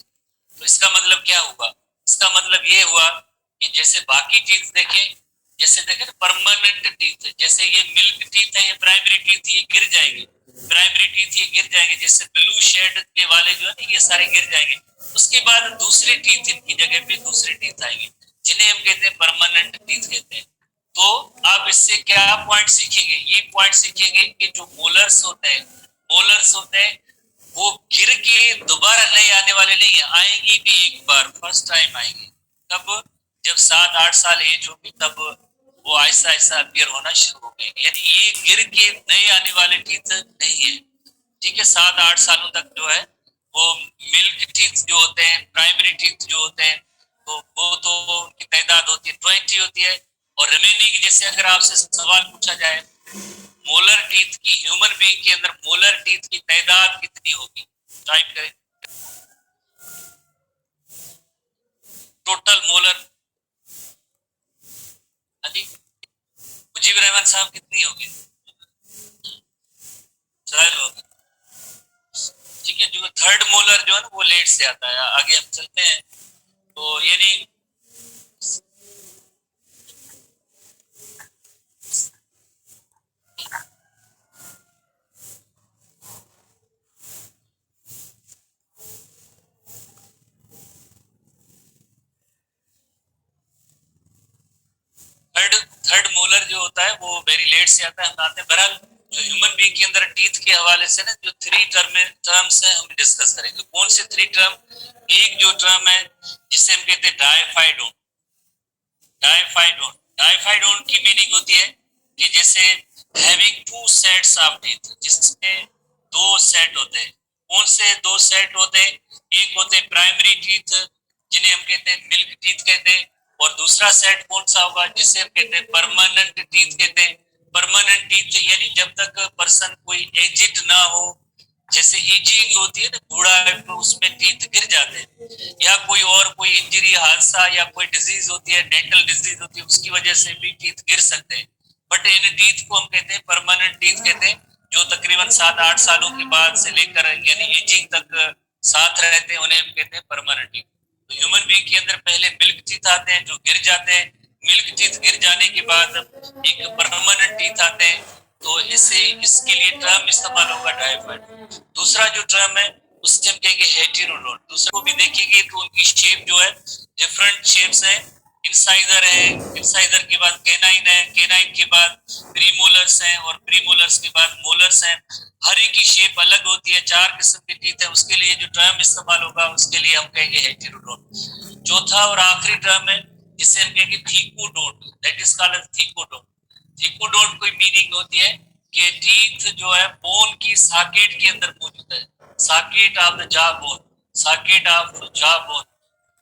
S1: तो इसका मतलब क्या हुआ? इसका मतलब ये हुआ कि जैसे बाकी टीथ देखें, जैसे देखें परमानेंट टीथ, जैसे ये मिल्क टीथ है, ये प्राइमरी टीथ ये गिर जाएंगे, प्राइमरी टीथ ये गिर जाएंगे, जैसे ब्लू शेड के वाले जो है ना ये सारे गिर जाएंगे। उसके बाद दूसरे टीथ, इनकी जगह पे दूसरे टीथ आएंगे, जिन्हें हम कहते हैं परमानेंट टीथ कहते हैं। तो आप इससे क्या पॉइंट सीखेंगे? ये पॉइंट सीखेंगे कि जो मोलर्स होते हैं वो गिर के दोबारा नहीं आने वाले नहीं है, आएंगी भी एक बार, फर्स्ट टाइम आएंगी। तब जब 7-8 साल एज होगी तब वो आहिस्ता आहिस्ता अपीयर होना शुरू हो गए, यानी ये गिर के नए आने वाले टीथ नहीं है। ठीक है, 7-8 सालों तक जो है वो मिल्क टीथ जो होते हैं, प्राइमरी टीथ जो होते हैं, तो वो तो उनकी तादाद होती है 20 होती है। और रिमेनिंग जैसे अगर आपसे सवाल पूछा जाए मोलर टीथ की, ह्यूमन बीइंग के अंदर मोलर टीथ की तादाद कितनी होगी? टाइप करें टोटल मोलर। अली मुजीब रहमान साहब कितनी होगी? 12 होगी। ठीक है, जो थर्ड मोलर जो है ना वो लेट से आता है। आगे हम चलते हैं, तो यानी वेरी लेट से आता है, हम आते हैं। बहरहाल जो ह्यूमन बीइंग के अंदर टीथ के हवाले से ना जो 3 टर्म्स है हम डिस्कस करेंगे। कौन से 3 टर्म? एक जो टर्म है जिसे हम कहते हैं डायफाइडोन। डायफाइडोन की मीनिंग होती है कि जैसे हैविंग 2 सेट्स ऑफ टीथ, जिसमें 2 सेट होते हैं। कौन से 2 सेट होते हैं? एक होते हैं प्राइमरी टीथ जिन्हें हम कहते हैं मिल्क टीथ कहते हैं, और दूसरा सेट कौन सा होगा जिसे हम कहते हैं परमानेंट टीथ कहते हैं। परमानेंट टीथ यानी जब तक पर्सन कोई एजिड ना हो, जैसे एजिंग होती है ना, बूढ़ा है तो उसमें टीथ गिर जाते हैं, या कोई इंजरी, हादसा या कोई डिजीज होती है, डेंटल डिजीज होती है, उसकी वजह से भी टीथ गिर सकते हैं। बट इन टीथ को हम कहते हैं परमानेंट टीथ कहते हैं, जो तकरीबन 7-8 सालों के बाद से लेकर यानी एजिंग तक साथ रहते हैं, उन्हें हम कहते हैं परमानेंट टीथ। तो ह्यूमन बीइंग के अंदर पहले मिल्क टीथ आते हैं जो गिर जाते हैं, मिल्क टीथ गिर जाने के बाद एक परमानेंट टीथ आते हैं, तो इसके लिए टर्म इस्तेमाल होगा डायफाइड। दूसरा जो टर्म है उससे हम कहेंगे हेटेरोडोन। दूसरे को भी देखेंगे तो उनकी शेप जो है डिफरेंट शेप्स है। इंसाइजर है, इंसाइजर के बाद कैनाइन है, कैनाइन के बाद प्रीमोलर्स हैं, और प्रीमोलर्स के बाद मोलर्स हैं। हर एक की शेप अलग होती है, 4 किस्म के टीथ है। उसके लिए जो टर्म इस्तेमाल होगा उसके लिए हम कहेंगे हेटेरोडोन। चौथा और आखिरी टर्म है जिसे हम कहेंगे थीकोडोन, दैट इज कॉल्ड थीकोडोन। थीकोडोन की मीनिंग होती है कि टीथ जो है बोन की सॉकेट के अंदर मौजूद है, socket of the jaw bone, socket of jaw bone.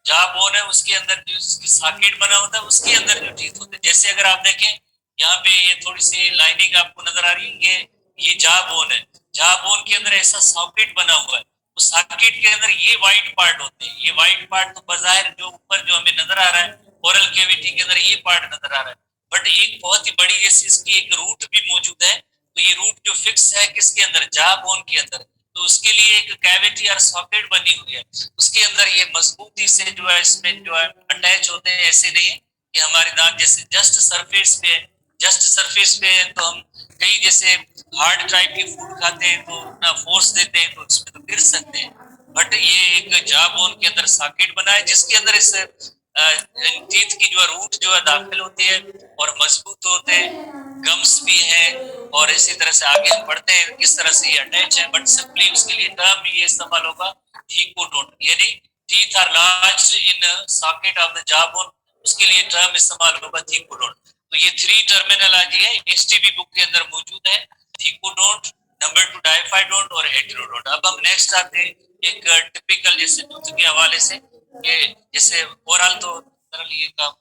S1: Jaw bone है उसके अंदर जो उसकी सॉकेट बना होता है, उसके अंदर जो टीथ होते हैं। जैसे अगर आप देखें यहाँ पे ये थोड़ी सी लाइनिंग आपको नजर आ रही है, ये जॉ बोन है, जॉ बोन के अंदर ऐसा सॉकेट बना हुआ है, उस सॉकेट के अंदर ये व्हाइट पार्ट होते हैं। ये व्हाइट पार्ट तो बाहर जो ऊपर जो हमें नजर आ रहा है ओरल कैविटी के अंदर ये पार्ट नजर आ रहा है, बट एक बहुत ही बड़ी जैसी इसकी एक रूट भी मौजूद है। तो ये रूट जो फिक्स है किसके अंदर? जॉ बोन के अंदर। तो उसके लिए एक कैविटी और सॉकेट बनी हुई है, उसके अंदर ये मजबूती से जो है इसमें जो है अटैच होते हैं। ऐसे नहीं कि हमारे दांत जैसे जस्ट सरफेस पे है, जस्ट सरफेस पे है तो हम कई जैसे हार्ड टाइप की फूड खाते हैं तो अपना फोर्स देते हैं तो उसमें तो गिर सकते हैं। बट ये एक जॉ बोन के अंदर सॉकेट बना है जिसके अंदर इस टीथ की जो रूट जो है दाखिल होती है और मजबूत होते हैं, गम्स भी है, और इसी तरह से आगे हम बढ़ते हैं किस तरह से ये अटैच है। बट सिंपली उसके लिए टर्म ये इस्तेमाल होगा थीकोडोन, यानी teeth are lodged in socket of the jaw bone, उसके लिए टर्म इस्तेमाल होगा थीकोडोन। तो ये 3 टर्मिनोलॉजी है, एसटीबी बुक के अंदर मौजूद है, थीकोडोन, नंबर 2 डायफाइडोन और हेटेरोडोन। अब हम नेक्स्ट आते हैं एक टिपिकल जैसे टूथ के हवाले से, ये जैसे ओवरऑल तो सरल ये काम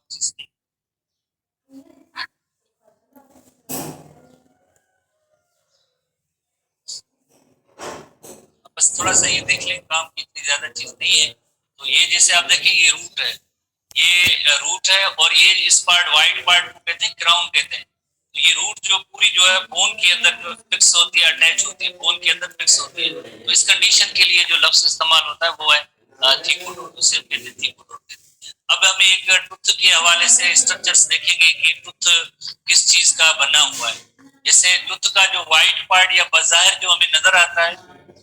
S1: बस थोड़ा सा ये देख लें, काम की इतनी ज्यादा चीज नहीं है। तो ये जैसे आप देखें ये रूट है, ये रूट है, और ये इस पार्ट व्हाइट पार्ट को कहते हैं क्राउन कहते हैं। तो ये रूट जो पूरी जो है बोन के अंदर जो फिक्स होती है, अटैच होती है, बोन के अंदर फिक्स होती है। तो इस कंडीशन के लिए जो लफ्ज इस्तेमाल होता है वो है थीकोडोन, उसे कहते हैं थीकोडोन। अब हम एक टूथ के हवाले से स्ट्रक्चर्स देखेंगे कि टूथ किस चीज का बना हुआ है। जैसे टूथ का जो व्हाइट पार्ट या बाहर जो हमें नजर आता है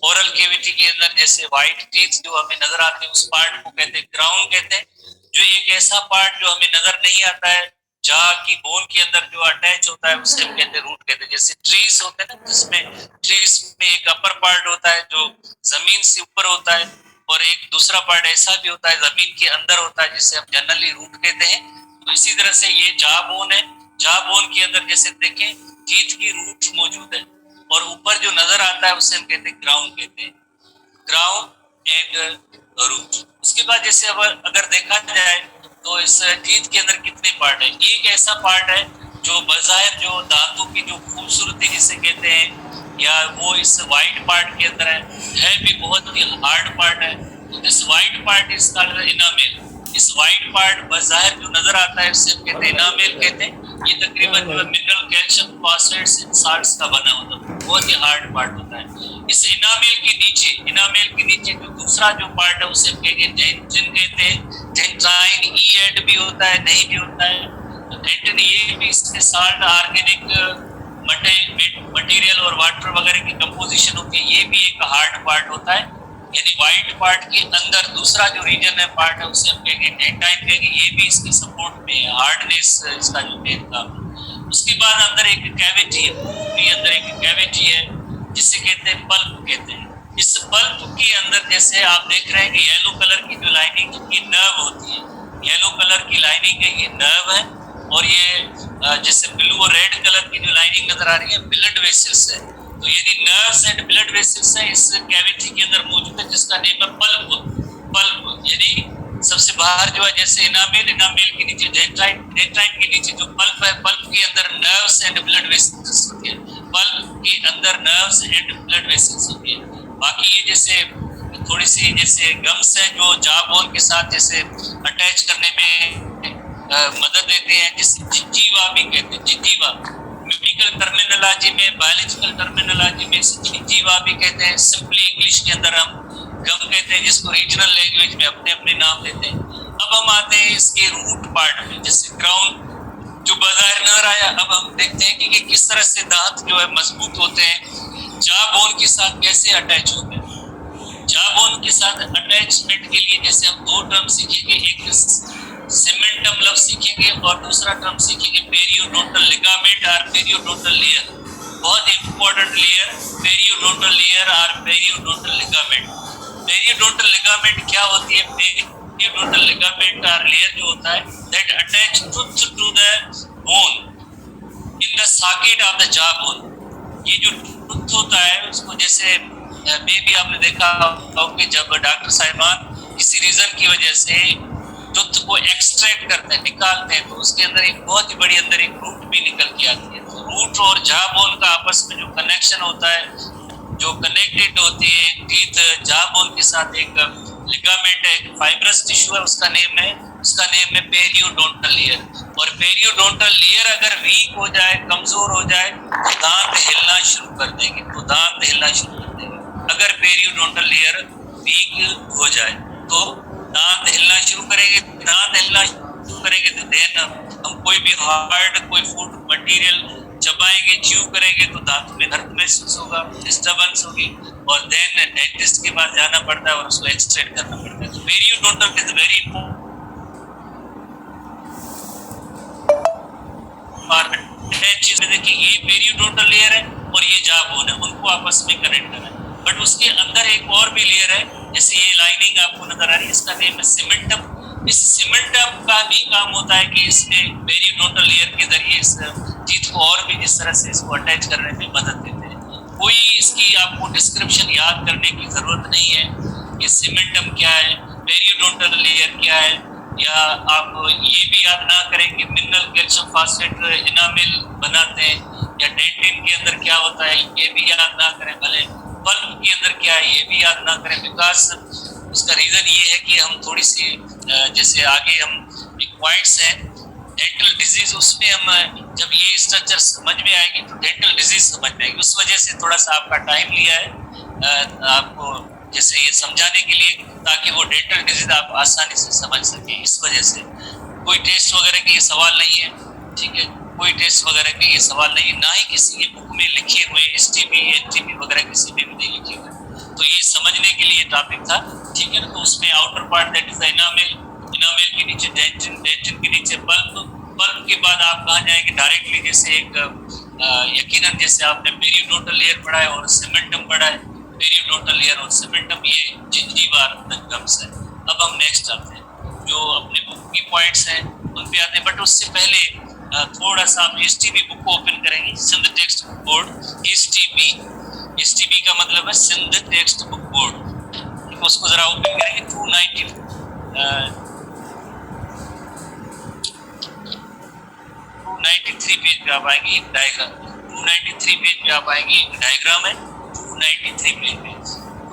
S1: ओरल कैविटी के अंदर, जैसे व्हाइट टीथ जो हमें नजर आते हैं उस पार्ट को कहते हैं क्राउन कहते हैं। जो एक ऐसा पार्ट जो हमें नजर नहीं आता है जॉ की बोन के अंदर जो अटैच होता है उसे हम कहते हैं रूट कहते हैं। जैसे ट्रीज होते हैं ना, जिसमें ट्रीज में एक अपर पार्ट होता है जो जमीन से ऊपर होता है, और एक दूसरा पार्ट ऐसा भी होता है जमीन के अंदर होता है जिसे हम जनरली रूट कहते हैं। तो इसी तरह से ये जॉ बोन है, जॉ बोन के अंदर जैसे देखें टीथ की रूट मौजूद है, और ऊपर जो नजर आता है उसे हम कहते हैं क्राउन कहते हैं, क्राउन एंड रूट। उसके बाद जैसे अगर देखा जाए तो इस टीथ के अंदर कितने पार्ट है? एक ऐसा पार्ट है जो बाहर जो दांतों की जो खूबसूरती जिसे कहते हैं, या वो इस व्हाइट पार्ट के अंदर है भी बहुत ही हार्ड पार्ट है। तो this white part is called enamel. इस व्हाइट पार्ट बाहर जो नजर आता है उसे हम कहते हैं इनामेल कहते हैं। ये तकरीबन जो mineral, calcium, phosphates and salts का बना होता है, बहुत ही हार्ड पार्ट होता है। इस इनामेल के नीचे जो दूसरा जो पार्ट है उसे हम कहेंगे डेंटिन कहते हैं। डेंटाइन ई भी होता है, नहीं भी होता है। तो डेंटिन ये भी इसमें साल्ट, ऑर्गेनिक मटेरियल और वाटर वगैरह की कंपोजिशन होती है, ये भी एक हार्ड पार्ट होता है। यानी व्हाइट पार्ट के अंदर दूसरा जो रीजन है पार्ट है उसे हम कहेंगे डेंटाइन कहेंगे, ये भी इसके सपोर्ट में है, हार्डनेस इसका जो मेन काम है। उसके बाद अंदर एक कैविटी है, भी अंदर एक कैविटी है जिसे कहते हैं पल्प कहते हैं। इस पल्प के अंदर जैसे आप देख रहे हैं कि येलो कलर की जो लाइनिंग की नर्व होती है, येलो कलर की लाइनिंग है, ये नर्व है, और ये जैसे ब्लू और रेड कलर की जो लाइनिंग नजर आ रही है ब्लड वेसल्स है। तो यानी नर्व्स एंड ब्लड वेसल्स है इस कैविटी के अंदर मौजूद है, जिसका नेम है पल्प। पल्प यानी सबसे बाहर जो है जैसे इनामेल, इनामेल के नीचे डेंड्राइट, डेंड्राइट के नीचे जो पल्प है, पल्प के अंदर नर्व्स एंड ब्लड वेसल्स होती है, पल्प के अंदर नर्व्स एंड ब्लड वेसल्स होती है। बाकी ये जैसे थोड़ी सी जैसे गम्स है जो जॉ बोन के साथ जैसे अटैच करने में मदद देते हैं, जिसे जिंजीवा भी कहते हैं, जिंजीवा मेडिकल टर्मिनोलॉजी में, बायोलॉजिकल टर्मिनोलॉजी में जिंजीवा भी कहते हैं, सिंपली इंग्लिश के अंदर हम गम कहते हैं, जिसको रीजनल लैंग्वेज में अपने अपने नाम देते हैं। अब हम आते हैं इसके रूट पार्ट में, जैसे क्राउन जो बाजार नजर आया, अब हम देखते हैं कि किस तरह से दांत जो है मजबूत होते हैं, जॉ बोन के साथ कैसे अटैच होते हैं। जॉ बोन के साथ अटैचमेंट के लिए जैसे हम दो टर्म सीखेंगे, एक सीमेंटम लफ्ज सीखेंगे और दूसरा टर्म सीखेंगे पेरियोडोंटल लिगामेंट और पेरियोडोंटल लेयर। बहुत इंपॉर्टेंट लेयर पेरियोडोंटल लेयर और पेरियोडोंटल लिगामेंट। पेरियोडोंटल लिगामेंट क्या होती है? पेरियोडोंटल लिगामेंट और लेयर जो होता है that attach tooth to the bone in the socket of the jaw bone. ये जो टूथ होता है उसको जैसे मे भी आपने देखा होगा कि जब डॉक्टर साहिबान किसी रीजन की वजह से टूथ को एक्सट्रैक्ट करते हैं, निकालते हैं, तो उसके अंदर एक बहुत ही बड़ी अंदर एक रूट भी निकल के आती है। तो रूट और जॉ बोन का आपस में जो कनेक्शन होता है, जो कनेक्टेड होती है टीथ जॉ बोन के साथ, एक लिगामेंट है, एक फाइब्रस टिश्यू है, उसका नेम है पेरियोडोंटल लेयर। और पेरियोडोंटल लेयर अगर वीक हो जाए, कमजोर हो जाए, तो दांत हिलना शुरू कर देंगे, अगर पेरियोडोंटल लेयर वीक हो जाए तो दांत हिलना शुरू करेंगे, तो देन हम कोई भी हार्ड कोई फूड मटेरियल चबाएंगे, च्यू करेंगे तो दांतों में दर्द महसूस होगा, डिस्टर्बेंस होगी, और देन डेंटिस्ट के पास जाना पड़ता है और उसको एक्सट्रैक्ट करना पड़ता है। तो पेरियोडोंटल इज वेरी इंपॉर्टेंट। देखिए ये पेरियोडोंटल लेयर है और ये जॉ बोन है, उनको आपस में कनेक्ट करना है। बट उसके अंदर एक और भी लेयर है, जैसे ये लाइनिंग आपको नजर आ रही है, इसका नेम है सीमेंटम। इस सीमेंटम का भी काम होता है कि इसमें पेरियोडोंटल लेयर के जरिए इस टीथ को और भी जिस तरह से इसको अटैच करने में मदद देते हैं। कोई इसकी आपको डिस्क्रिप्शन याद करने की जरूरत नहीं है कि सीमेंटम क्या है, पेरियोडोंटल लेयर क्या है, या आप ये भी याद ना करें कि मिनरल कैल्शियम फास्फेट इनामेल बनाते हैं, या डेंटिन के अंदर क्या होता है, ये भी याद ना करें, भले पल्प के अंदर क्या है ये भी याद ना करें, बिकॉज उसका रीजन ये है कि हम थोड़ी सी जैसे आगे हम एक पॉइंट्स हैं डेंटल डिजीज, उसमें हम जब ये स्ट्रक्चर समझ में आएगी तो डेंटल डिजीज समझ में आएगी। उस वजह से थोड़ा सा आपका टाइम लिया है आपको जैसे ये समझाने के लिए, ताकि वो डेंटल डिजीज आप आसानी से समझ सके। इस वजह से कोई टेस्ट वगैरह के ये सवाल नहीं है, ठीक है, कोई टेस्ट वगैरह के ये सवाल नहीं है, ना ही किसी की बुक में लिखे हुए एसटीपी एनटीपी वगैरह किसी में भी नहीं लिखे हुए। तो ये समझने के लिए टॉपिक था, ठीक है ना। तो उसमें outer part that is enamel, enamel के नीचे डेंटिन, डेंटिन के नीचे पल्प, पल्प के बाद आप कहाँ जाएंगे डायरेक्टली, जैसे एक यकीनन जैसे आपने पेरियोडोंटल लेयर पढ़ा है और सीमेंटम पढ़ा है, पेरियोडोंटल लेयर और सीमेंटम ये जिंजीवार गम्स है। अब हम नेक्स्ट आते हैं जो अपने बुक की पॉइंट्स हैं उन पे आते हैं, बट उससे पहले थोड़ा सा आप एसटीबी बुक को ओपन करेंगे, Sindh text book board, STB, STB का मतलब है सिंध टेक्स्ट बुक बोर्ड, उसको जरा ओपन करेंगे। 293 पेज पे आप आएंगे, डायग्राम 293 पेज पे आप आएंगे, डायग्राम है 293 पेज पे।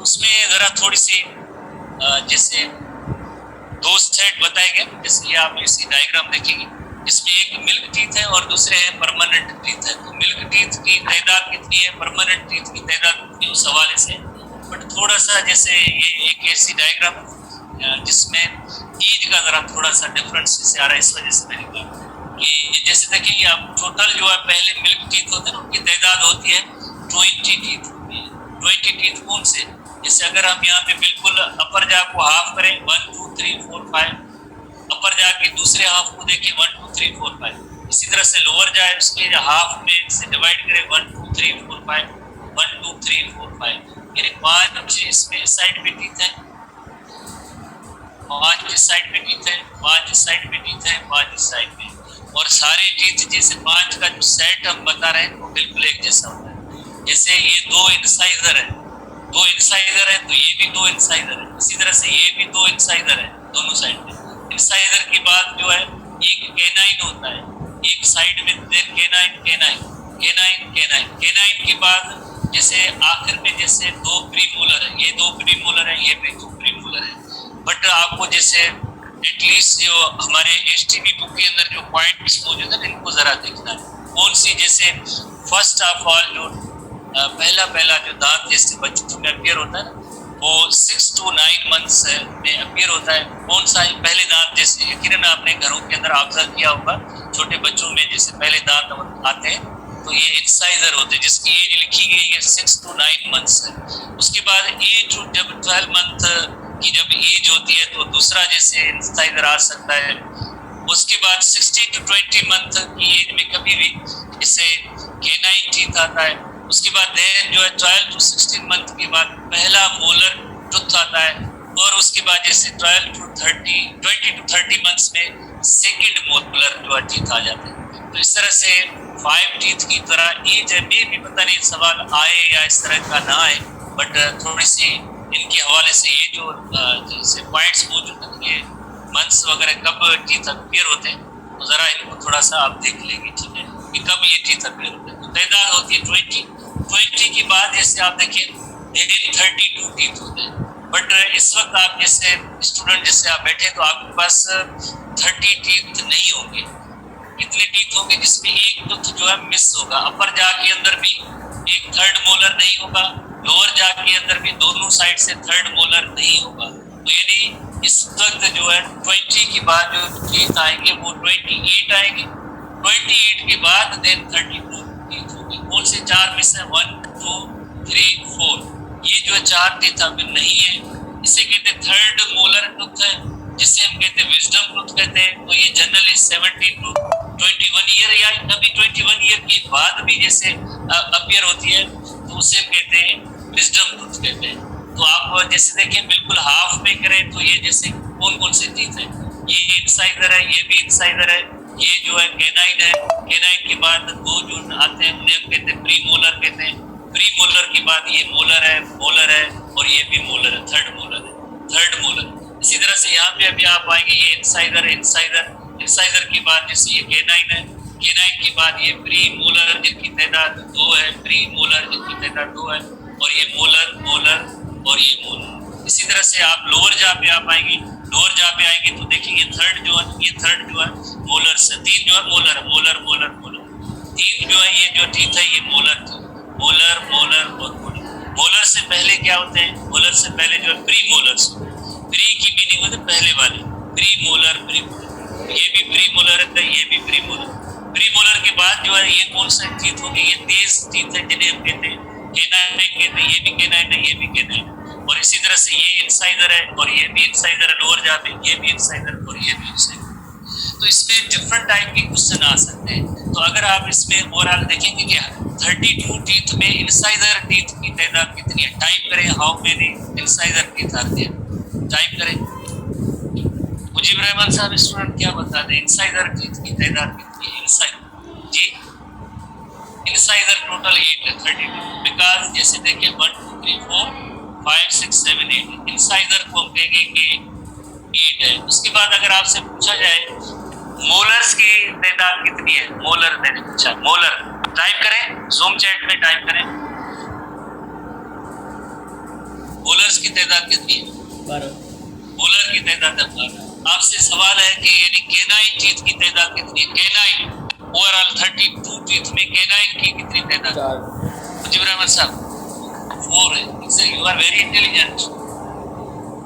S1: उसमें जरा थोड़ी सी जैसे दो सेट बताए गए, जैसे ये आप इसी डायग्राम देखेंगे, इसमें एक मिल्क टीथ है और दूसरे है परमानेंट टीथ है। तो मिल्क टीथ की तादाद कितनी है, परमानेंट टीथ की तादाद कितनी है, उस हवाले से बट थोड़ा सा जैसे ये एक ऐसी डायग्राम जिसमें एज का जरा थोड़ा सा डिफरेंस जैसे आ रहा है, इस वजह से मैंने कहा कि जैसे देखेंगे आप टोटल जो है पहले मिल्क टीथ होते हैं उनकी तादाद होती है 20 टीथ होती है। 20 टीथ कौन से जैसे अगर हम यहाँ पे बिल्कुल अपर जा को हाफ करें 1 2 3 4 5, अपर जा के दूसरे हाफ को देखें 1 2 3 4 5, इसी तरह से लोअर जाए उसके हाफ में से डिवाइड करें 1 2 3 4 5 1 2 3 4 5, यानी 5 इसमें साइड में टीथ है, 5 इस साइड में टीथ है, 5 इस साइड में टीथ है, 5 इस साइड में, और सारे टीथ जैसे 5 का जो सेट हम बता रहे हैं वो बिल्कुल एक जैसा होता है। जैसे ये 2 इंसाइजर है, 2 इंसाइजर है तो ये भी 2 इंसाइजर है, इसी तरह से ये भी 2 इंसाइजर है दोनों साइड में। इंसाइजर के बाद जो है एक केनाइन होता है, एक साइड में canine canine canine canine canine के बाद जैसे आखिर में जैसे 2 प्रीमोलर है, ये 2 प्रीमोलर है, ये भी 2 प्रीमोलर है। बट आपको जैसे एटलीस्ट जो हमारे एसटीबी बुक के अंदर जो पॉइंट्स मौजूद है इनको जरा देखना है, कौन सी जैसे फर्स्ट ऑफ ऑल जो पहला जो दांत जैसे बच्चों में अपीयर होता है ना वो 6 to 9 मंथ्स में अपीयर होता है। कौन सा है पहले दांत, जैसे यकीनन आपने घरों के अंदर ऑब्जर्व किया होगा छोटे बच्चों में जैसे पहले दांत आते हैं तो ये इंसाइजर होते हैं जिसकी एज लिखी गई है 6 to 9 मंथ्स है। उसके बाद एज जब 12 मंथ की जब एज होती है तो दूसरा जैसे इंसाइजर आ सकता है। उसके बाद 16 to 20 मंथ की एज में कभी भी जैसे केनाइन टीथ आता है। उसके बाद देन जो है 12 to 16 मंथ के बाद पहला मोलर टूथ आता है, और उसके बाद जैसे 12 to 20 to 30 मंथ्स में सेकंड मोलर जो है टीथ आ जाते हैं। तो इस तरह से 5 टीथ की तरह एज में भी पता नहीं सवाल आए या इस तरह का ना आए, बट थोड़ी सी इनके हवाले से ये जो जैसे पॉइंट्स मौजूद हैं ये मंथ्स वगैरह कब टीथ अपीयर होते हैं तो जरा इनको थोड़ा सा आप देख लेंगे, ठीक है, कि कब ये टीथ अपीयर होते हैं। तो तादाद होती है 20 के बाद जैसे आप देखें 32 टीथ होते हैं। बट इस वक्त आप जैसे स्टूडेंट जैसे आप बैठे तो आपके पास 30 टीथ नहीं होंगे। कितने टीथ होंगे जिसमें एक टूथ जो है मिस होगा, अपर जा के अंदर भी एक थर्ड मोलर नहीं होगा, लोअर जा के अंदर भी दोनों साइड से थर्ड मोलर नहीं होगा। तो यानी इस वक्त जो है 20 के बाद जो टीथ आएंगे वो 28 आएंगे, 28 के बाद देन 32 टीथ होंगे। कौन से 4 मिस है 1 2 3 4, ये जो 4 टीथ अभी नहीं है, इसे कहते थर्ड मोलर टूथ है जिसे हम कहते हैं विजडम टूथ कहते हैं। तो ये जनरली 17 to 21 ईयर या कभी 21 ईयर के बाद भी जैसे अपीयर होती है तो उसे हम कहते हैं विजडम टूथ कहते हैं। तो आप जैसे देखें बिल्कुल हाफ में करें तो ये जैसे कौन कौन से टीथ है, ये इंसाइजर है, ये भी इंसाइजर है, ये जो है केनाइन है, केनाइन के बाद 2 जो आते हैं उन्हें हम कहते हैं प्री मोलर कहते हैं, प्री मोलर के बाद ये मोलर है और ये भी मोलर है, थर्ड मोलर। इसी तरह से यहाँ पे अभी आप आएंगे ये इंसाइजर के बाद जैसे ये केनाइन है, केनाइन के बाद ये प्री मोलर जिनकी तादाद 2 है, प्री मोलर जिनकी तादाद 2 है, और ये मोलर और ये मोलर। इसी तरह से आप लोअर जा पे आप आएंगे, लोअर जा पे आएंगे तो देखेंगे थर्ड जो है मोलर से 3 जो है मोलर 3 जो है ये जो टीथ है ये मोलर और मोलर। मोलर से पहले क्या होते हैं, मोलर से पहले जो है प्री मोलर्स, प्री की मीनिंग होती है पहले वाले, प्री मोलर ये भी प्री मोलर है, ये भी प्री मोलर के बाद जो है ये कौन सा टीथ होंगे, ये तेज टीथ है जिन्हें हम कहते हैं केनाइन कहते हैं, ये भी केनाइन है, ये भी केनाइन। और इसी तरह से ये इंसाइजर है और ये भी इंसाइजर है, लोअर जा पे ये भी इंसाइजर और ये भी इंसाइजर। तो इसमें डिफरेंट टाइप के क्वेश्चन आ सकते हैं। तो अगर आप इसमें ओवरऑल देखेंगे कि 32 टीथ में इंसाइजर टीथ की तादाद कितनी है, टाइप करें हाउ मेनी इंसाइजर टीथ आते हैं, टाइप करें। मुजीब रहमान साहब स्टूडेंट क्या बता दें इंसाइजर टीथ की तादाद कितनी है, इंसाइजर टोटल 8 है 32, बिकॉज जैसे देखिए 1 2 3 4 5 6 7 8 इंसाइजर को हम कहेंगे कि 8 है। उसके बाद अगर आपसे पूछा जाए मोलर्स की तादाद कितनी है, मोलर मैंने पूछा, मोलर टाइप करें, जूम चैट में टाइप करें, मोलर्स की तादाद कितनी है, 12, मोलर की तादाद 12। आपसे सवाल है कि यानी केनाइन टीथ की तादाद कितनी है, केनाइन ओवरऑल 32 टीथ में केनाइन की कितनी तादाद, मुजीब रहमान साहब 4 है, यू आर वेरी इंटेलिजेंट,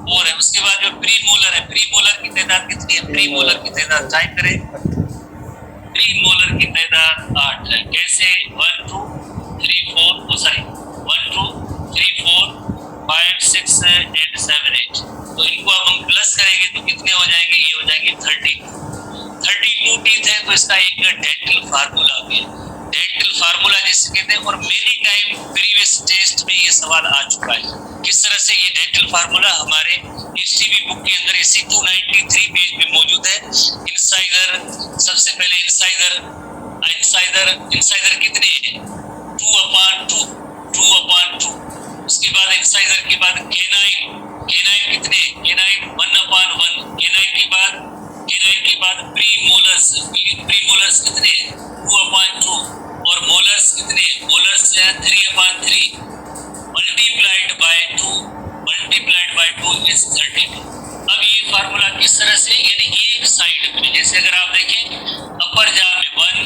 S1: 4 है। उसके बाद जो प्री मोलर है, प्री मोलर की तादाद कितनी है, प्री मोलर की तादाद टाइप करें, प्री मोलर की तादाद 8 है। कैसे 1 2 3 4 1 2 3 4 5 कहते हैं। और मेनी टाइम प्रीवियस टेस्ट में ये सवाल आ चुका है। किस तरह से ये डेंटल फार्मूला हमारे एचटीबी बुक के अंदर इसी 293 पेज पे मौजूद है। इंसाइजर, सबसे पहले इंसाइजर कितने हैं? 2/2। उसके बाद इंसाइजर के बाद केनाइन कितने? केनाइन 1/1। केनाइन के बाद प्रीमोलर्स कितने? 2/2। और मोलर्स कितने? मोलर्स है 3/3। Multiplied by 2 is 32। अब ये फार्मूला किस तरह से, यानी एक साइड में, जैसे अगर आप देखें अपर जा में 1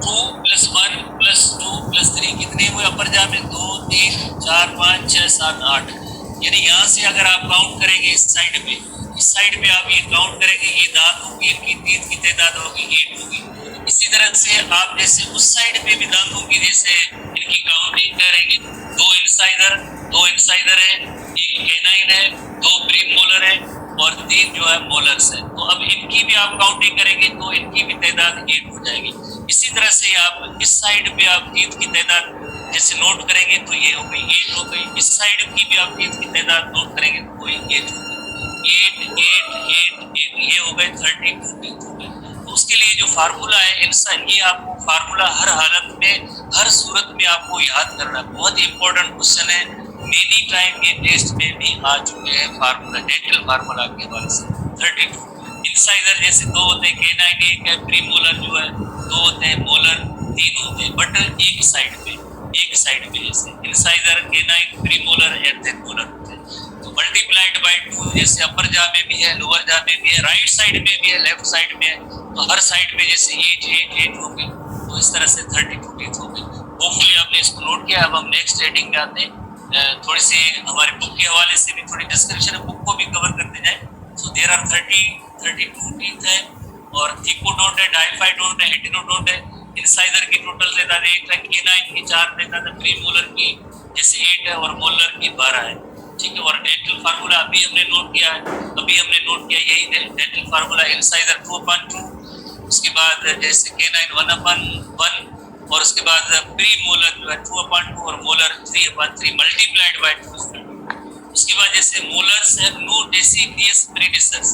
S1: 2 + 1 + 2 + 3 कितने हुए? अपर जा में 2 3 4 5 6 7 8। यानी यहाँ से अगर आप काउंट करेंगे इस साइड पे आप ये काउंट करेंगे, ये दांत होगी, इनकी टीथ की तादाद होगी 8 होगी। इसी तरह से आप जैसे उस साइड पे भी दांतों की जैसे इनकी काउंटिंग करेंगे, 2 इंसाइजर है, 1 केनाइन है, 2 प्रीमोलर है और 3 जो है मोलर्स है। तो अब इनकी भी आप काउंटिंग करेंगे तो इनकी भी तादाद 8 हो जाएगी। इसी तरह से आप इस साइड पे आप टीथ की तादाद जैसे नोट करेंगे तो ये हो गई 8 हो गई। इस साइड की भी आप टीथ की तादाद नोट करेंगे तो ये 8 हो गई। 8 ये हो गए 32 टीथ हो गए। तो उसके लिए जो फार्मूला है इंसान, ये आपको फार्मूला हर हालत में, हर सूरत में आपको याद करना है। बहुत इंपॉर्टेंट क्वेश्चन है, मेनी टाइम ये टेस्ट में भी आ चुके हैं फार्मूला, डेंटल फार्मूला के हवाले से। 32 इंसाइजर जैसे 2 होते हैं, केनाइन 1 है, प्रीमोलर जो है 2 होते हैं, मोलर 3 होते हैं, बट एक साइड पे जैसे incisor, canine, premolar and then molar होते हैं। तो मल्टीप्लाइड बाय 2 जैसे अपर जा में भी है, लोअर जा में भी है, राइट साइड में भी है, लेफ्ट साइड में है, तो हर साइड पे जैसे 8 हो गई। तो इस तरह से 32 टीथ हो गई। होपफुली आपने इसको नोट किया। अब हम नेक्स्ट हेडिंग में आते हैं। थोड़ी सी हमारे बुक के हवाले से भी थोड़ी डिस्क्रिप्शन है, बुक को भी कवर करते जाए। सो देयर आर 32 टीथ है और थिकोडोंट है, डाइफाइडोंट है, हेटेरोडोंट है। इंसाइजर की टोटल तादाद 1 है, केनाइन की 4 तादाद है, प्रीमोलर की जैसे 8 है और मोलर की 12 है। ठीक है। और डेंटल फार्मूला अभी हमने नोट किया यही डेंटल फार्मूला। इंसाइजर 2/2, उसके बाद जैसे केनाइन 1/1 और उसके बाद प्रीमोलर जो है 2/2 और मोलर 3/3 मल्टीप्लाइड बाय 2। उसके बाद जैसे मोलर्स है, नो डेसिडियस प्रीडिसेसर्स।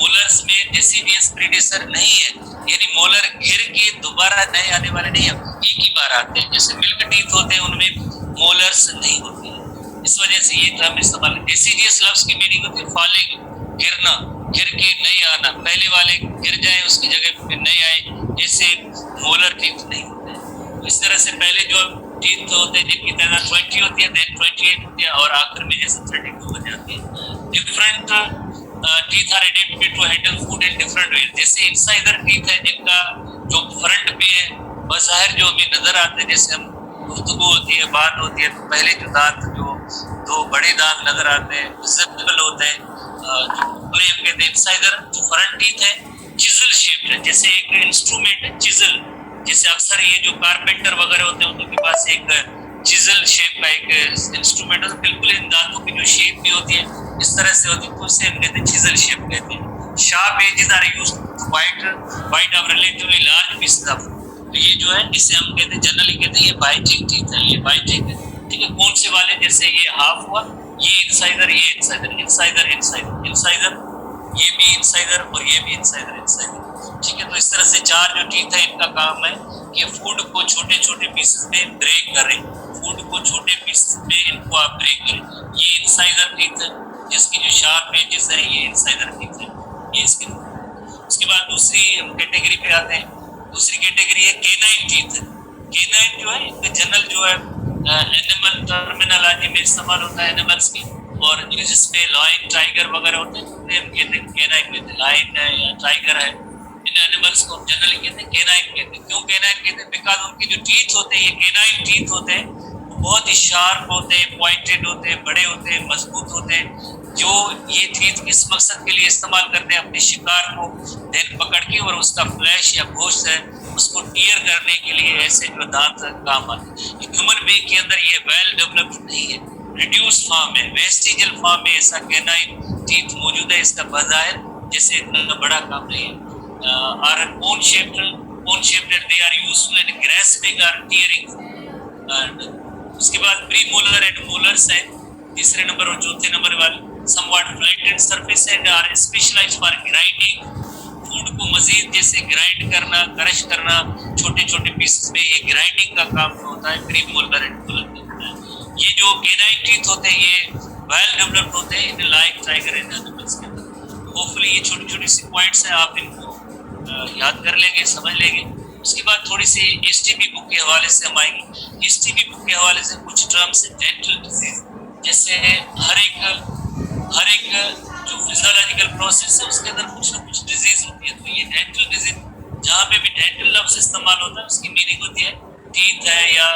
S1: मोलर्स में डेसिडियस प्रीडिसेसर नहीं है, यानी मोलर गिर के दोबारा नए आने वाले नहीं है, एक ही बार आते हैं। जैसे मिल्क टीथ होते हैं उनमें मोलर्स नहीं होते हैं, इस वजह से ये टर्म इस्तेमाल। डेसिडियस लफ्ज की मीनिंग होती है फॉलिंग, गिरना, गिर के नहीं आना, पहले वाले गिर जाए उसकी जगह पे नहीं आए, जैसे मोलर टीथ नहीं होते। इस तरह से पहले जो टीथ होते हैं जिनकी तादाद 20 होती है, देन 28 होती है और आखिर में जैसे 32 हो जाती है। Different teeth are adapted to handle food in different way. जैसे इंसाइजर टीथ है जिनका जो फ्रंट पे है बज़ाहिर जो हमें नजर आते हैं, जैसे हम गुफ्तगू होती है, बात होती है, तो पहले जो दांत जो 2 बड़े दांत नजर आते हैं, विजिबल होते हैं, जो हम कहते हैं। इंसाइजर जो फ्रंट टीथ है चिजल शेप्ड है, जैसे एक इंस्ट्रूमेंट है चिजल, जैसे अक्सर ये जो कारपेंटर वगैरह होते हैं उनके पास एक चिजल शेप का एक इंस्ट्रूमेंट है, बिल्कुल इन दांतों की जो शेप भी होती है इस तरह से होती है, तो इसे हम कहते हैं चिजल शेप कहते हैं। Sharp edges are used to bite off relatively large pieces of. तो ये जो है इसे हम कहते हैं जनरली कहते हैं ये बाइटिंग टीथ है, ये बाइटिंग है। ठीक है। कौन से वाले, जैसे ये हाफ हुआ, ये इंसाइजर, ये इंसाइजर, ये भी इंसाइजर और ये भी इंसाइजर। ठीक है। तो इस तरह से 4 जो टीथ है इनका काम है कि फूड को छोटे छोटे पीसेस में ब्रेक करें, फूड को छोटे पीसेस में इनको आप ब्रेक करें। ये इंसाइजर टीथ है जिसकी जो शार्प एजेस है, ये इंसाइजर टीथ है, ये इसके। उसके बाद दूसरी हम कैटेगरी पे आते हैं। दूसरी कैटेगरी है केनाइन टीथ। केनाइन जो है इनका जनरल जो है एनिमल टर्मिनोलॉजी में इस्तेमाल होता है एनिमल्स की, और जिसमें लायन, टाइगर वगैरह होते हैं हम कहते हैं केनाइन कहते हैं। लायन है या टाइगर है, इन एनिमल्स को हम जनरली कहते हैं केनाइन कहते हैं। क्यों केनाइन कहते हैं? बिकॉज उनके जो टीथ होते हैं, ये केनाइन टीथ होते हैं, बहुत ही शार्प होते हैं, पॉइंटेड होते हैं, बड़े होते हैं, मजबूत होते हैं। जो ये टीथ किस मकसद के लिए इस्तेमाल करते हैं? अपने शिकार को देन पकड़ के और उसका फ्लैश या गोश्त है उसको टीयर करने के लिए ऐसे जो दांत काम आते हैं। ह्यूमन बीइंग के अंदर ये वेल डेवलप्ड नहीं है, रिड्यूस फॉर्म है, वेस्टिजियल फॉर्म में ऐसा केनाइन टीथ मौजूद है। इसका बाज़ाहिर जैसे इतना बड़ा काम नहीं है। Are cone shaped, they are useful in grasping or tearing. And उसके बाद प्री मोलर एंड मोलर्स है तीसरे नंबर और चौथे नंबर वाले। Somewhat flattened surface and are specialised for grinding. Food को मजीद जैसे ग्राइंड करना, क्रश करना छोटे छोटे पीसेस में, ये ग्राइंडिंग का काम जो होता है प्री मोलर एंड मोलर में होता है। ये जो कैनाइन टीथ होते हैं ये वेल डेवलप्ड होते हैं in like tiger and animals के अंदर। होपफुली ये छोटी छोटी सी पॉइंट्स हैं, आप इनको याद कर लेंगे, समझ लेंगे। उसके बाद थोड़ी सी एसटीपी बुक के हवाले से हम आएंगे। एसटीपी बुक के हवाले से कुछ टर्म्स है डेंटल डिजीज, जैसे हर एक जो फिजियोलॉजिकल प्रोसेस है उसके अंदर कुछ ना कुछ डिजीज होती है। तो ये डेंटल डिजीज जहाँ पे भी डेंटल लफ्ज इस्तेमाल होता है उसकी मीनिंग होती है टीथ है या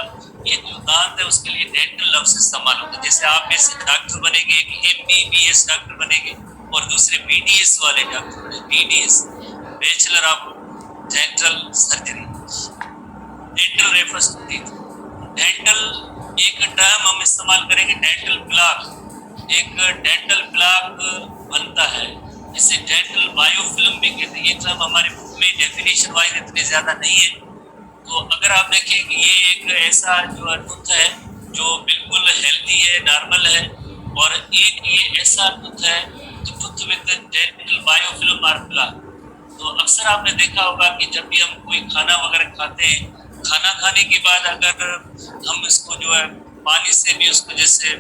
S1: ये जो दांत है उसके लिए डेंटल लफ्ज इस्तेमाल होता है। जैसे आप में से डॉक्टर बनेंगे, एक एमबीबीएस डॉक्टर बनेंगे और दूसरे बीडीएस वाले डॉक्टर बनेंगे। BDS bachelor of dental surgery, dental refers to teeth. Dental एक टर्म हम इस्तेमाल करेंगे डेंटल प्लाक। एक डेंटल प्लाक बनता है जिसे डेंटल बायोफिल्म भी कहते हैं। ये टर्म हमारे बुक में डेफिनेशन वाइज इतने ज्यादा नहीं है। तो अगर आप देखें कि ये एक ऐसा जो टूथ है जो बिल्कुल हेल्दी है, नॉर्मल है, और एक ये ऐसा टूथ है जो tooth with dental biofilm or plaque. तो अक्सर आपने देखा होगा कि जब भी हम कोई खाना वगैरह खाते हैं, खाना खाने के बाद अगर हम इसको जो है पानी से भी उसको जैसे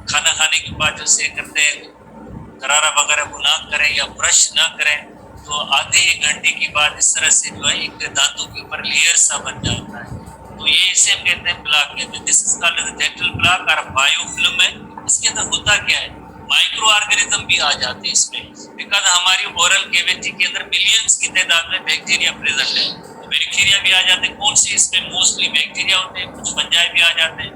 S1: खाना खाने के बाद जैसे करते हैं गरारा वगैरह वो ना करें या ब्रश ना करें, तो आधे एक घंटे के बाद इस तरह से जो है एक दांतों के ऊपर लेयर सा बन जाता है। तो ये इसे हम कहते हैं प्लाक कहते हैं। This is called as dental plaque और बायोफिल्म है। इसके अंदर होता क्या है, माइक्रो ऑर्गेनिज्म भी आ जाते हैं इसमें, बिकॉज हमारी ओरल कैविटी के अंदर मिलियंस की तादाद में बैक्टीरिया प्रेजेंट है। तो बैक्टीरिया भी आ जाते हैं। कौन से इसमें मोस्टली बैक्टीरिया होते हैं, कुछ फंजाई भी आ जाते हैं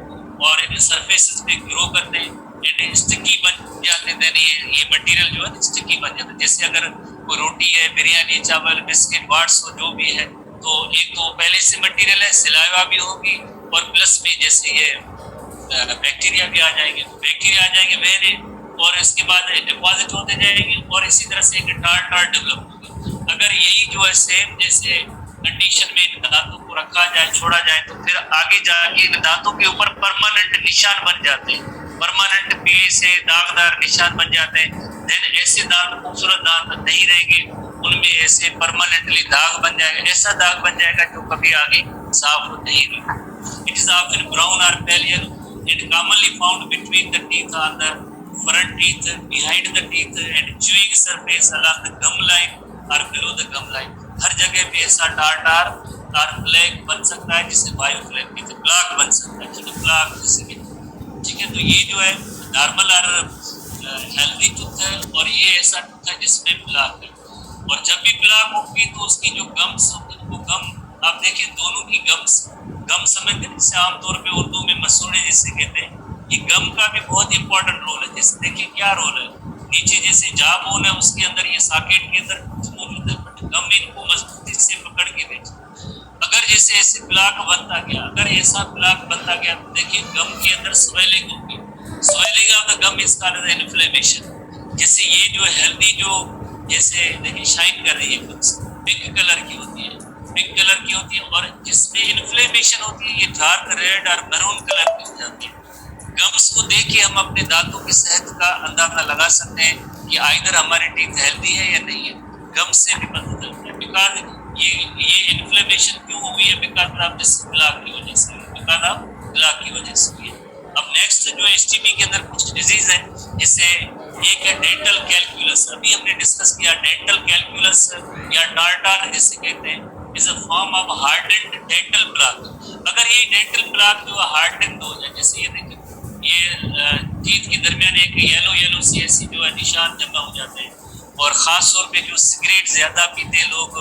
S1: और इन सरफेसेस पे ग्रो करते हैं एंड स्टिकी बन जाते हैं। ये मटेरियल जो है स्टिकी बन जाता है। जैसे अगर कोई रोटी है, बिरयानी, चावल, बिस्किट, वाट्स हो जो भी है, तो एक तो पहले से मटेरियल है, सिलावा भी होगी और प्लस में जैसे ये बैक्टीरिया भी आ जाएंगे। बैक्टीरिया आ जाएंगे वेरे और इसके बाद डिपॉजिट होते जाएंगे और इसी तरह से एक टार डेवलप होगी। अगर यही जो है सेम जैसे कंडीशन में इन दांतों को रखा जाए, छोड़ा जाए, तो फिर आगे जाके इन दांतों के ऊपर परमानेंट निशान बन जाते हैं। परमानेंट पीले से दागदार निशान बन जाते हैं। देन ऐसे दांत खूबसूरत दांत नहीं रहेंगे, उनमें ऐसे परमानेंटली दाग बन जाएगा। ऐसा दाग बन जाएगा जो कभी आगे साफ नहीं होगा। इट इज ऑफन ब्राउन और pale yellow and commonly found between the teeth on the front teeth, behind the teeth and chewing surface along the gum line or below the gum line। हर जगह पे ऐसा टार और plague बन सकता है जिसे biofilm कहते हैं, प्लाक बन सकता है, ठीक है, प्लाक जिसे कहते हैं, ठीक है। तो ये जो है नॉर्मल और हेल्दी टूथ है और ये ऐसा टूथ है जिसमें प्लाक है। और जब भी प्लाक होगी तो उसकी जो गम्स होगी वो गम आप देखिए दोनों की गम समझते हैं, जिसे आमतौर पे उर्दू में मसूड़े जिसे कहते हैं। ये गम का भी बहुत इंपॉर्टेंट रोल है। जैसे देखिए क्या रोल है, नीचे जैसे जा बोन है उसके अंदर ये सॉकेट के अंदर मौजूद है, बट गम इनको मजबूती से पकड़ के देती। अगर जैसे ऐसे प्लाक बनता गया, अगर ऐसा प्लाक बनता गया तो देखिए गम के अंदर स्वेलिंग होगी। Swelling of the gum is called as inflammation. जैसे ये जो हेल्दी जो जैसे देखिए शाइन कर रही है कुछ पिंक कलर की होती है, पिंक कलर की होती है, और जिसमें इन्फ्लेमेशन होती है ये डार्क रेड और मैरून कलर की हो जाती है। गम्स को देख के हम अपने दांतों की सेहत का अंदाजा लगा सकते हैं कि आइदर हमारे टीथ हेल्दी है या नहीं है। गम्स से भी पता चलता है। बिकॉज ये इन्फ्लेमेशन क्यों हुई है, बिकॉज ऑफ दिस प्लाक की वजह से, बिकॉज ऑफ प्लाक की वजह से हुई है। अब नेक्स्ट जो एसटीपी के अंदर कुछ डिजीज है, जैसे एक है डेंटल कैलकुलस। अभी हमने डिस्कस किया डेंटल कैलकुलस या टार्टार जिसे कहते हैं, is a form of hardened dental plaque. अगर ये डेंटल प्लाक जो हार्डेंड हो जाए, जैसे ये देखिए ये टीथ के दरमियान एक येलो सी ऐसी जो है निशान जमा हो जाते हैं। और ख़ास तौर पे जो सिगरेट ज़्यादा पीते लोग,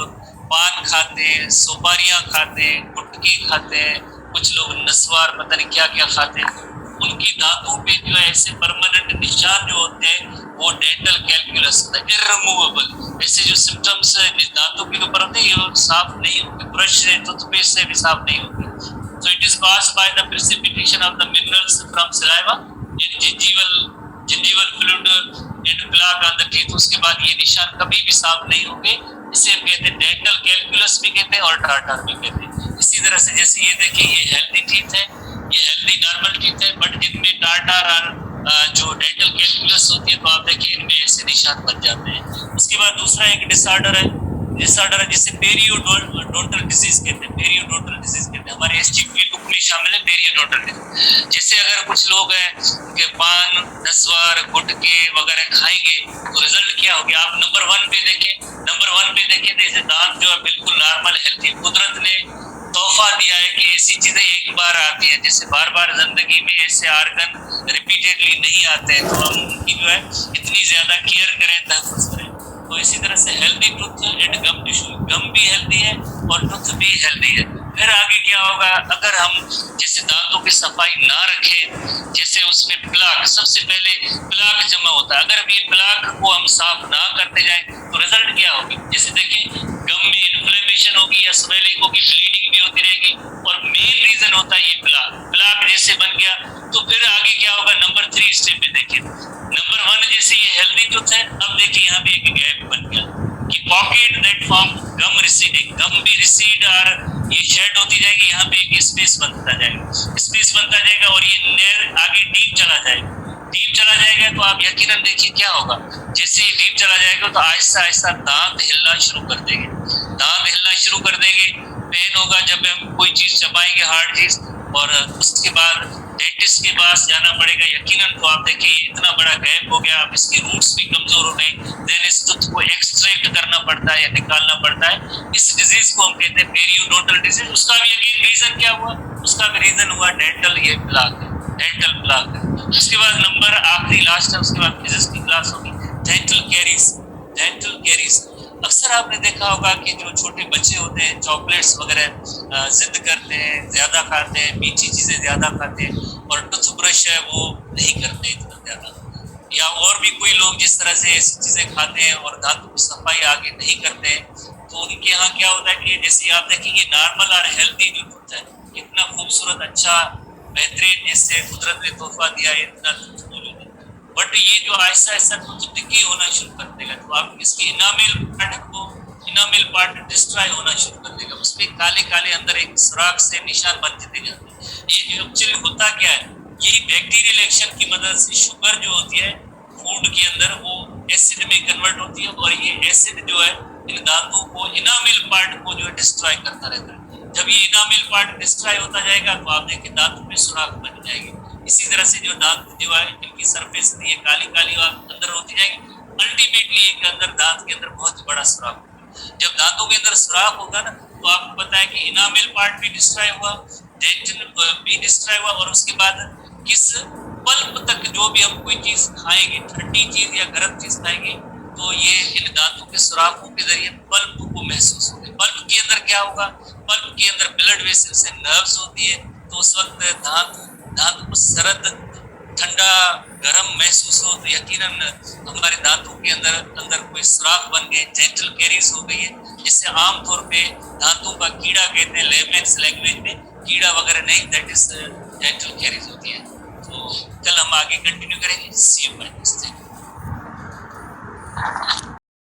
S1: पान खाते, सुपारियाँ खाते, गुटखी खाते हैं, कुछ लोग नस्वार पता नहीं क्या क्या खाते हैं, उनकी दांतों पे जो है ऐसे परमानेंट निशान जो होते हैं वो डेंटल कैलकुलस होता है, इररिमूवेबल। ऐसे जो सिम्टम्स दांतों के ऊपर होते हैं ये साफ नहीं होंगे, ब्रश से टूथपेस्ट से भी साफ नहीं होंगे। So it is caused by the precipitation of the minerals from saliva and gingival gingival fluid and plaque on the teeth, उसके बाद ये निशान कभी भी साफ नहीं होंगे। इसे हम कहते हैं डेंटल कैलकुलस भी कहते हैं और टार्टार भी कहते हैं। इसी तरह से जैसे ये देखिए ये हेल्दी टीथ है, ये हेल्दी नॉर्मल टीथ है, बट जिनमें टार्टार और जो डेंटल कैलकुलस होती है तो आप देखिए इनमें ऐसे निशान बन जाते हैं। उसके बाद दूसरा एक डिसऑर्डर है जिसे पेरियोडोंटल डिजीज कहते हैं। पेरियोडोंटल डिजीज कहते हैं, हमारे एसजीपी के टुक में शामिल है पेरियोडोंटल डिजीज। जैसे अगर कुछ लोग हैं कि पान, नस्वार, गुटखे वगैरह खाएंगे तो रिजल्ट क्या होगा? आप नंबर 1 पे देखें, जैसे दांत जो है बिल्कुल नॉर्मल हेल्थी, कुदरत ने तोहफा दिया है कि ऐसी चीजें एक बार आती हैं, जैसे बार बार जिंदगी में ऐसे ऑर्गन रिपीटेडली नहीं आते हैं, तो हम उनकी जो है इतनी ज्यादा केयर करें, तहफ़्फ़ुज़ करें। तो इसी तरह से healthy tooth and gum tissue, gum भी हेल्दी है और टूथ भी हेल्दी है। फिर आगे क्या होगा? अगर हम जैसे दांतों की सफाई ना रखें, जैसे उसमें प्लाक, सबसे पहले प्लाक जमा होता है, अगर अभी प्लाक को हम साफ ना करते जाएं तो रिजल्ट क्या होगी? जैसे देखिए गम में इन्फ्लेमेशन होगी या स्वेलिंग होगी, ब्लीडिंग भी होती रहेगी, और मेन रीजन होता है ये प्लाक जैसे बन गया तो फिर आगे क्या होगा? नंबर 3 स्टेप पे देखिए, नंबर 1 जैसे ये हेल्दी टूथ है, अब देखिए यहाँ पे एक गैप बन गया कि pocket that form gum receding, gum भी रिसीड और ये शेड होती जाएगी, यहाँ पे एक स्पेस बनता जाएगा और ये नेर आगे डीप चला जाएगा तो आप यकीनन देखिए क्या होगा? जैसे ही डीप चला जाएगा तो आहिस्ता आहिस्ता दांत हिलना शुरू कर देंगे, पेन होगा जब हम कोई चीज चबाएंगे हार्ड चीज, और उसके बाद डेंटिस्ट के पास जाना पड़ेगा यकीनन। तो आप देखिए इतना बड़ा गैप हो गया, अब इसकी रूट्स भी कमजोर हो गई, देन इस टूथ को एक्सट्रैक्ट करना पड़ता है या निकालना पड़ता है। इस डिजीज को हम कहते हैं पेरियोडोंटल डिजीज। उसका भी अगेन रीजन क्या हुआ? उसका भी रीजन हुआ डेंटल प्लाक है। उसके बाद नंबर आखिरी लास्ट है, उसके बाद फिजिक्स की क्लास होगी। डेंटल कैरीज अक्सर आपने देखा होगा कि जो छोटे बच्चे होते हैं चॉकलेट्स वगैरह जिद करते हैं, ज्यादा खाते हैं, मीठी चीजें ज्यादा खाते हैं, और टूथब्रश है वो नहीं करते इतना ज्यादा, या और भी कोई लोग जिस तरह से ऐसी चीजें खाते हैं और दांतों की सफाई आगे नहीं करते हैं, तो उनके यहाँ क्या होता है कि जैसे आप देखेंगे नॉर्मल और हेल्दी जो टूथ है, कितना खूबसूरत, अच्छा, बेहतरीन, जिससे कुदरत ने तोहफा दिया है, इतना टूथ मौजूद है, बट ये जो आहिस्ता आहिस्ता टूथ डिके होना शुरू कर देगा, तो आप इसकी इनामिल पार्ट डिस्ट्रॉय होना शुरू कर देगा, उसमें काले काले अंदर एक सुराख से निशान बनते जाते हैं। ये एक्चुअली होता क्या है? यही बैक्टीरियल एक्शन की मदद से शुगर जो होती है फूड के अंदर वो एसिड में कन्वर्ट होती है, और ये एसिड जो है इन दांतों को, इनामिल पार्ट को जो है डिस्ट्रॉय करता रहता है। जब ये इनामिल पार्ट डिस्ट्रॉय होता जाएगा तो आप देखिए दांतों में सुराख बन जाएगी। इसी तरह से जो दांत जो है इनकी सरफेस ये काली काली अंदर होती जाएगी, अल्टीमेटली एक अंदर दांत के अंदर बहुत बड़ा सुराख होगा। जब दांतों के अंदर सुराख होगा ना तो आपको पता है कि इनामिल पार्ट भी डिस्ट्रॉय हुआ, डेंटिन भी डिस्ट्रॉय हुआ, और उसके बाद किस पल्प तक जो भी हम कोई चीज खाएंगे, ठंडी चीज या गर्म चीज खाएंगे, तो ये इन दांतों के सुराखों के जरिए पल्प को महसूस होगा। पल्प के अंदर क्या होगा? पल्प के अंदर ब्लड वेसल से नर्व्स होती है, तो उस वक्त दांत को सरद, ठंडा, गर्म महसूस हो तो यकीनन हमारे दांतों के अंदर कोई सुराख बन गए, डेंटल कैरीज हो गई है, जिससे आमतौर पे दांतों का कीड़ा कहते हैं, लेमन्स लैंग्वेज में कीड़ा वगैरह नहीं, दैट इज डेंटल कैरीज होती है। तो कल हम आगे कंटिन्यू करेंगे। सी यू बाय नेक्स्ट टाइम।